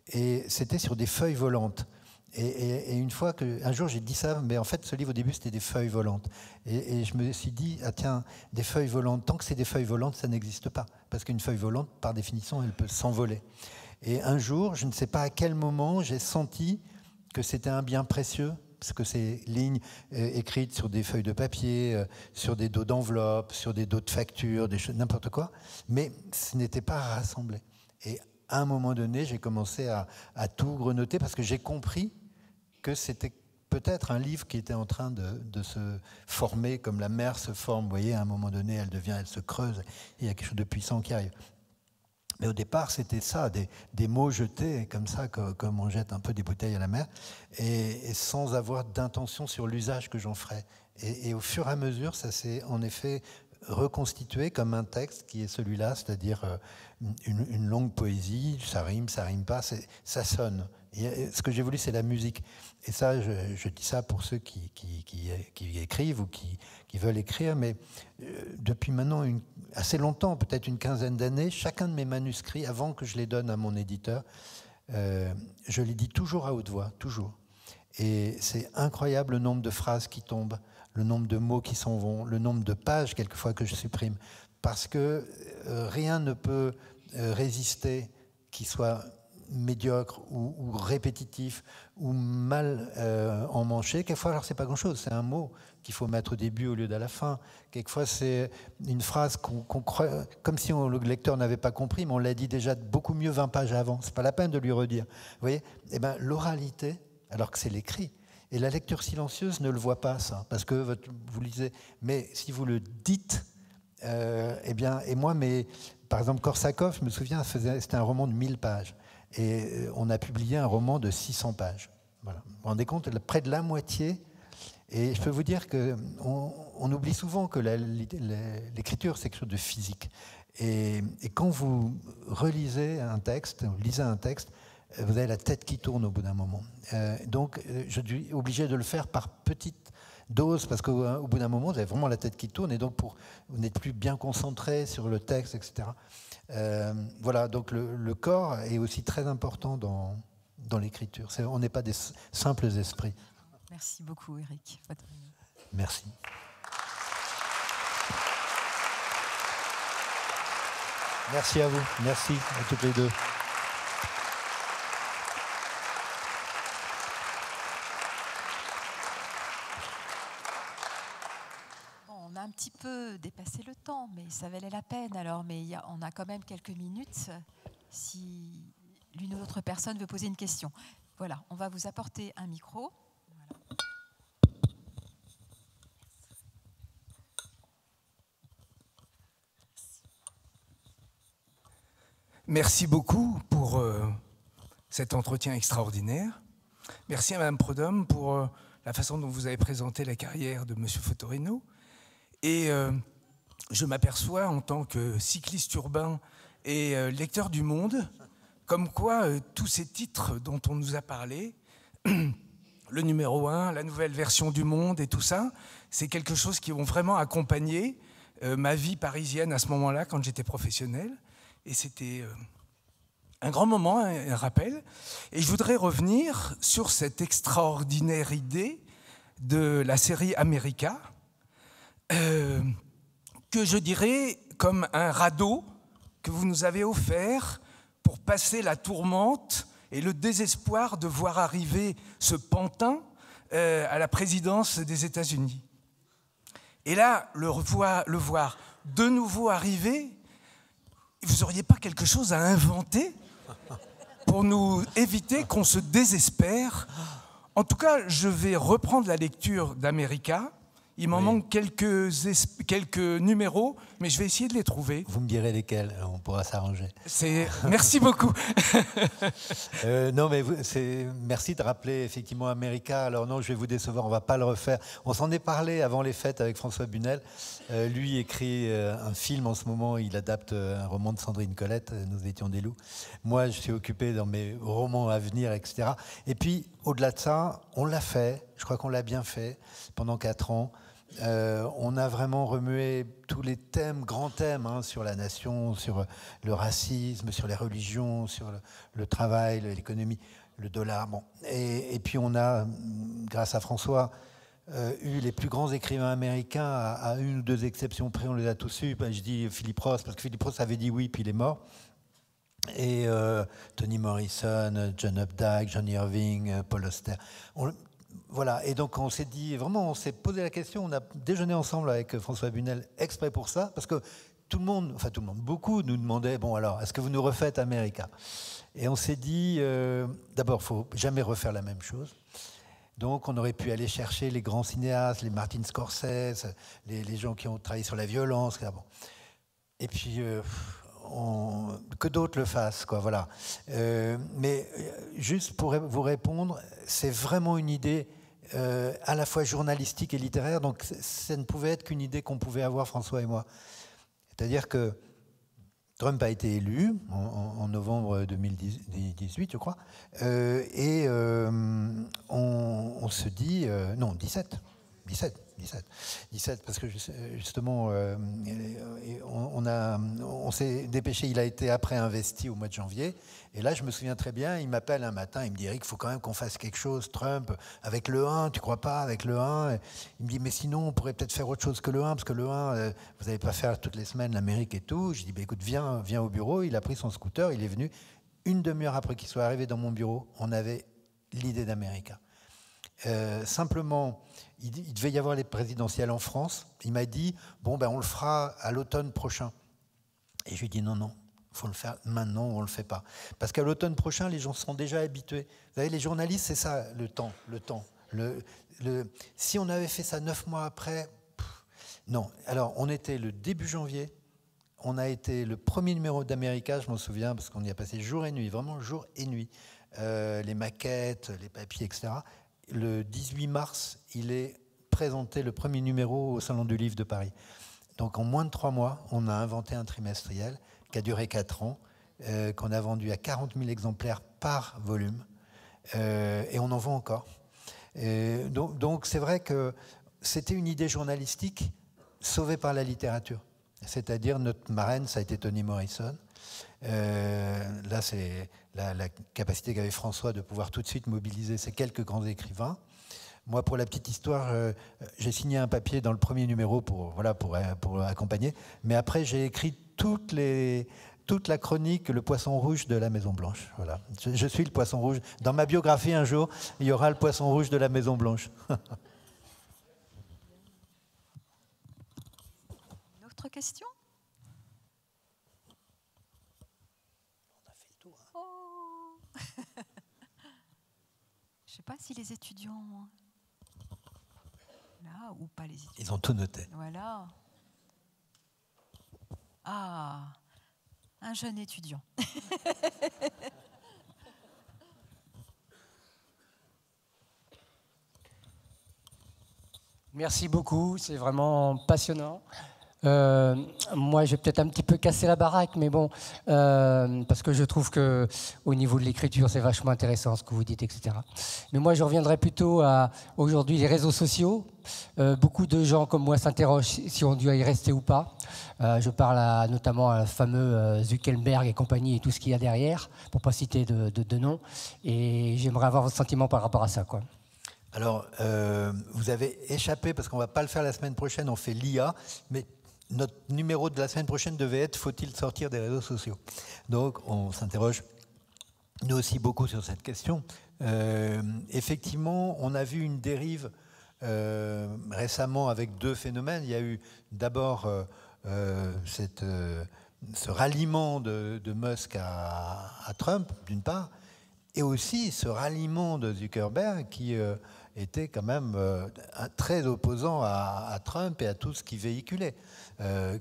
et c'était sur des feuilles volantes. Et une fois un jour j'ai dit ça, mais en fait ce livre au début c'était des feuilles volantes. Et je me suis dit, ah tiens, des feuilles volantes, tant que c'est des feuilles volantes, ça n'existe pas. Parce qu'une feuille volante, par définition, elle peut s'envoler. Et un jour, je ne sais pas à quel moment, j'ai senti que c'était un bien précieux, parce que ces lignes écrites sur des feuilles de papier, sur des dos d'enveloppe, sur des dos de factures, des choses, n'importe quoi, mais ce n'était pas rassemblé. Et à un moment donné, j'ai commencé à tout grenoter, parce que j'ai compris que c'était peut-être un livre qui était en train de se former, comme la mer se forme. Vous voyez, à un moment donné, elle se creuse, et il y a quelque chose de puissant qui arrive. Mais au départ, c'était ça, des mots jetés comme ça, comme on jette un peu des bouteilles à la mer, et sans avoir d'intention sur l'usage que j'en ferais. Et au fur et à mesure, ça s'est en effet reconstitué comme un texte qui est celui-là, c'est-à-dire une longue poésie, ça rime pas, ça sonne. Et ce que j'ai voulu, c'est la musique. Et ça, je dis ça pour ceux qui écrivent ou qui veulent écrire, mais depuis maintenant assez longtemps, peut-être une quinzaine d'années, chacun de mes manuscrits, avant que je les donne à mon éditeur, je les dis toujours à haute voix, toujours. Et c'est incroyable le nombre de phrases qui tombent, le nombre de mots qui s'en vont, le nombre de pages quelquefois que je supprime, parce que rien ne peut résister qui soit médiocre ou répétitif ou mal emmanché. Quelquefois, alors c'est pas grand-chose, c'est un mot qu'il faut mettre au début au lieu d'à la fin. Quelquefois, c'est une phrase qu'on croit, comme si le lecteur n'avait pas compris, mais on l'a dit déjà beaucoup mieux 20 pages avant. C'est pas la peine de lui redire. Vous voyez ? Eh ben, l'oralité, alors que c'est l'écrit, et la lecture silencieuse ne le voit pas, ça, parce que vous lisez. Mais si vous le dites, eh bien, et moi, par exemple, Korsakov, je me souviens, c'était un roman de 1000 pages. Et on a publié un roman de 600 pages. Voilà. Vous vous rendez compte, près de la moitié. Et je peux vous dire qu'on oublie souvent que l'écriture, c'est quelque chose de physique. Et quand vous relisez un texte, vous lisez un texte, vous avez la tête qui tourne au bout d'un moment. Donc, je suis obligé de le faire par petites dose, parce qu'au bout d'un moment, vous avez vraiment la tête qui tourne, et donc vous n'êtes plus bien concentré sur le texte, etc. Voilà, donc le corps est aussi très important dans l'écriture. On n'est pas des simples esprits. Merci beaucoup, Éric. Merci. Merci à vous. Merci à toutes les deux. On a un petit peu dépassé le temps, mais ça valait la peine. Alors, mais on a quand même quelques minutes si l'une ou l'autre personne veut poser une question. Voilà, on va vous apporter un micro. Voilà. Merci beaucoup pour cet entretien extraordinaire. Merci à Mme Prodhomme pour la façon dont vous avez présenté la carrière de M. Fotorino. Et je m'aperçois en tant que cycliste urbain et lecteur du Monde, comme quoi tous ces titres dont on nous a parlé, le numéro 1, la nouvelle version du Monde et tout ça, c'est quelque chose qui ont vraiment accompagné ma vie parisienne à ce moment-là, quand j'étais professionnel. Et c'était un grand moment, un rappel. Et je voudrais revenir sur cette extraordinaire idée de la série America, que je dirais comme un radeau que vous nous avez offert pour passer la tourmente et le désespoir de voir arriver ce pantin à la présidence des États-Unis. Et là, le voir de nouveau arriver, vous n'auriez pas quelque chose à inventer pour nous éviter qu'on se désespère? En tout cas, je vais reprendre la lecture d'America. Il m'en manque quelques numéros, mais je vais essayer de les trouver. Vous me direz lesquels, on pourra s'arranger. Merci beaucoup. Non, mais merci de rappeler effectivement America. Alors non, je vais vous décevoir, on ne va pas le refaire. On s'en est parlé avant les fêtes avec François Bunel. Lui écrit un film en ce moment, il adapte un roman de Sandrine Colette, Nous étions des loups. Moi, je suis occupé dans mes romans à venir, etc. Et puis, au-delà de ça, on l'a fait, je crois qu'on l'a bien fait, pendant 4 ans. On a vraiment remué tous les thèmes, grands thèmes, sur la nation, sur le racisme, sur les religions, sur le travail, l'économie, le dollar. Bon. Et puis on a, grâce à François, eu les plus grands écrivains américains, à une ou deux exceptions près, on les a tous eus. Je dis Philip Roth, parce que Philip Roth avait dit oui, puis il est mort. Et Toni Morrison, John Updike, John Irving, Paul Auster. Voilà, et donc on s'est dit, vraiment, on s'est posé la question, on a déjeuné ensemble avec François Bunel exprès pour ça, parce que beaucoup nous demandaient, bon alors, est-ce que vous nous refaites America? Et on s'est dit, d'abord, il ne faut jamais refaire la même chose. Donc on aurait pu aller chercher les grands cinéastes, les Martin Scorsese, les gens qui ont travaillé sur la violence, etc. Bon. Et puis... que d'autres le fassent, quoi, voilà. Mais juste pour vous répondre, c'est vraiment une idée à la fois journalistique et littéraire, donc ça ne pouvait être qu'une idée qu'on pouvait avoir, François et moi. C'est-à-dire que Trump a été élu en novembre 2018, je crois, et on se dit... non, 17, parce que justement, on s'est dépêché, il a été après investi au mois de janvier, et là je me souviens très bien, il m'appelle un matin, il me dit « Eric, il faut quand même qu'on fasse quelque chose, Trump, avec le 1, tu crois pas, avec le 1 ?» Il me dit « Mais sinon, on pourrait peut-être faire autre chose que le 1, parce que le 1, vous n'allez pas faire toutes les semaines l'Amérique et tout. » Je dis bah, « Écoute, viens au bureau. » Il a pris son scooter, il est venu. Une demi-heure après qu'il soit arrivé dans mon bureau, on avait l'idée d'America. Simplement, il devait y avoir les présidentielles en France. Il m'a dit, bon, ben, on le fera à l'automne prochain. Et je lui ai dit, non, il faut le faire maintenant, on ne le fait pas. Parce qu'à l'automne prochain, les gens sont déjà habitués. Vous savez, les journalistes, c'est ça, le temps. Si on avait fait ça 9 mois après, non. Alors, on était le début janvier, on a été le premier numéro d'America, je m'en souviens, parce qu'on y a passé jour et nuit, vraiment jour et nuit. Les maquettes, les papiers, etc. Le 18 mars, il est présenté le premier numéro au Salon du Livre de Paris. Donc en moins de 3 mois, on a inventé un trimestriel qui a duré 4 ans, qu'on a vendu à 40 000 exemplaires par volume, et on en vend encore. Donc c'est vrai que c'était une idée journalistique sauvée par la littérature. C'est-à-dire, notre marraine, ça a été Toni Morrison. Là, c'est la capacité qu'avait François de pouvoir tout de suite mobiliser ces quelques grands écrivains. Moi, pour la petite histoire, j'ai signé un papier dans le premier numéro pour accompagner. Mais après, j'ai écrit toute la chronique Le Poisson Rouge de la Maison Blanche. Voilà. Je suis le Poisson Rouge. Dans ma biographie, un jour, il y aura le Poisson Rouge de la Maison Blanche. Une autre question? On a fait le tour. Hein. Oh. Je ne sais pas si les étudiants... Là, ou pas les étudiants. Ils ont tout noté. Voilà. Ah, un jeune étudiant. Merci beaucoup, c'est vraiment passionnant. Moi, je vais peut-être un petit peu casser la baraque, mais bon, parce que je trouve que au niveau de l'écriture, c'est vachement intéressant ce que vous dites, etc. Mais moi, je reviendrai plutôt à aujourd'hui les réseaux sociaux. Beaucoup de gens comme moi s'interrogent si on doit y rester ou pas. Je parle notamment à fameux Zuckerberg et compagnie et tout ce qu'il y a derrière, pour pas citer de nom. Et j'aimerais avoir votre sentiment par rapport à ça, quoi. Alors, vous avez échappé, parce qu'on ne va pas le faire la semaine prochaine, on fait l'IA, mais notre numéro de la semaine prochaine devait être « Faut-il sortir des réseaux sociaux ?» Donc, on s'interroge, nous aussi, beaucoup sur cette question. Effectivement, on a vu une dérive récemment avec deux phénomènes. Il y a eu d'abord ce ralliement de Musk à Trump, d'une part, et aussi ce ralliement de Zuckerberg qui était quand même très opposant à Trump et à tout ce qu'il véhiculait,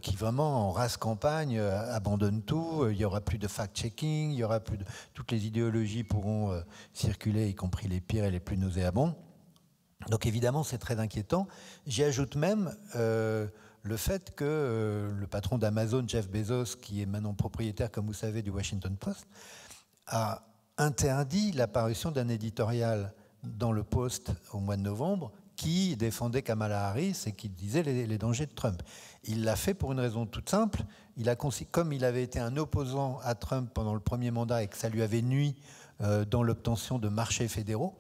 qui vraiment en race campagne abandonne tout, il n'y aura plus de fact-checking, il y aura plus de... toutes les idéologies pourront circuler, y compris les pires et les plus nauséabonds. Donc évidemment c'est très inquiétant. J'y ajoute même le fait que le patron d'Amazon, Jeff Bezos, qui est maintenant propriétaire, comme vous savez, du Washington Post, a interdit l'apparition d'un éditorial dans le Post au mois de novembre qui défendait Kamala Harris et qui disait les dangers de Trump. Il l'a fait pour une raison toute simple. Comme il avait été un opposant à Trump pendant le premier mandat et que ça lui avait nui dans l'obtention de marchés fédéraux,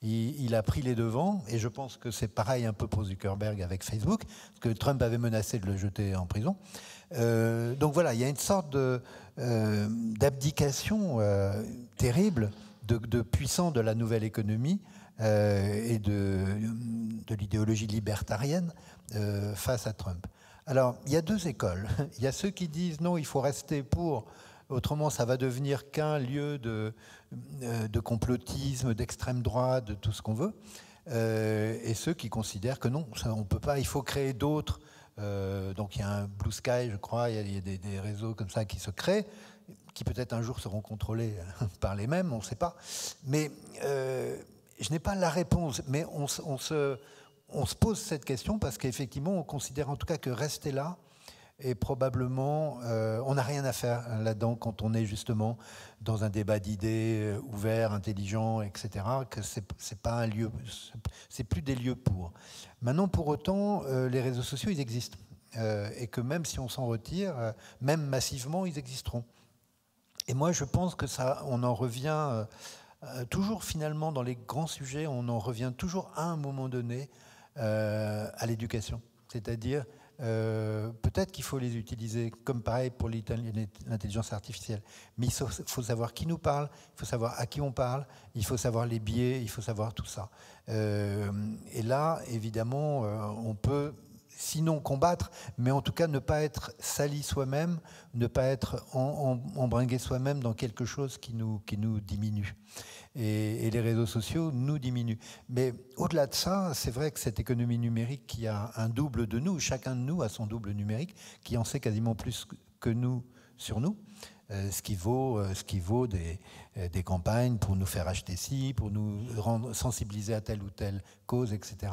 il a pris les devants, et je pense que c'est pareil un peu pour Zuckerberg avec Facebook, parce que Trump avait menacé de le jeter en prison. Donc voilà, il y a une sorte d'abdication terrible de puissants de la nouvelle économie et de l'idéologie libertarienne face à Trump. Alors, il y a deux écoles. Il y a ceux qui disent non, il faut rester pour, autrement ça va devenir qu'un lieu de complotisme, d'extrême droite, de tout ce qu'on veut, et ceux qui considèrent que non, ça, on peut pas, il faut créer d'autres. Donc il y a un Blue Sky, je crois, il y a des réseaux comme ça qui se créent, qui peut-être un jour seront contrôlés par les mêmes, on ne sait pas. Mais je n'ai pas la réponse, mais on se pose cette question parce qu'effectivement, on considère en tout cas que rester là, et probablement, on n'a rien à faire là-dedans quand on est justement dans un débat d'idées ouvert, intelligent, etc., que c'est pas un lieu, c'est plus des lieux pour. Maintenant, pour autant, les réseaux sociaux, ils existent. Et que même si on s'en retire, même massivement, ils existeront. Et moi, je pense que ça, on en revient toujours finalement dans les grands sujets, on en revient toujours à un moment donné à l'éducation. C'est-à-dire, peut-être qu'il faut les utiliser comme pareil pour l'intelligence artificielle, mais il faut savoir qui nous parle, il faut savoir à qui on parle, il faut savoir les biais, il faut savoir tout ça. Et là, évidemment, on peut sinon combattre, mais en tout cas ne pas être sali soi-même, ne pas être embringué soi-même dans quelque chose qui nous diminue. Et les réseaux sociaux nous diminuent. Mais au-delà de ça, c'est vrai que cette économie numérique qui a un double de nous, chacun de nous a son double numérique, qui en sait quasiment plus que nous sur nous, ce qui vaut des campagnes pour nous faire acheter ci, pour nous rendre sensibiliser à telle ou telle cause, etc.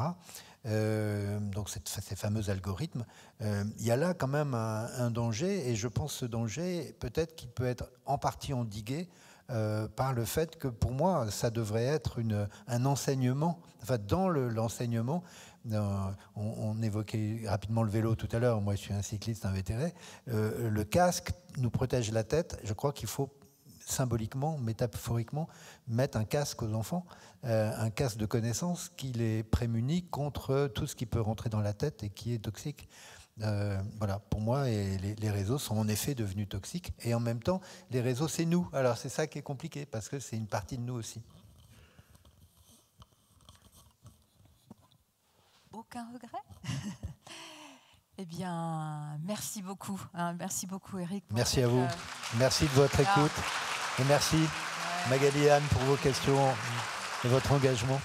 Donc ces fameux algorithmes, il y a là quand même un danger, et je pense que ce danger, peut-être qu'il peut être en partie endigué par le fait que pour moi, ça devrait être un enseignement, enfin dans l'enseignement, On évoquait rapidement le vélo tout à l'heure. Moi, je suis un cycliste invétéré. Le casque nous protège la tête. Je crois qu'il faut symboliquement, métaphoriquement, mettre un casque aux enfants, un casque de connaissance qui les prémunit contre tout ce qui peut rentrer dans la tête et qui est toxique. Voilà, pour moi, et les réseaux sont en effet devenus toxiques. Et en même temps, les réseaux, c'est nous. Alors c'est ça qui est compliqué, parce que c'est une partie de nous aussi. Aucun regret? Eh bien, merci beaucoup. Merci beaucoup, Eric. Merci à vous. Merci de votre écoute. Et merci, Magali et Anne, pour vos questions et votre engagement.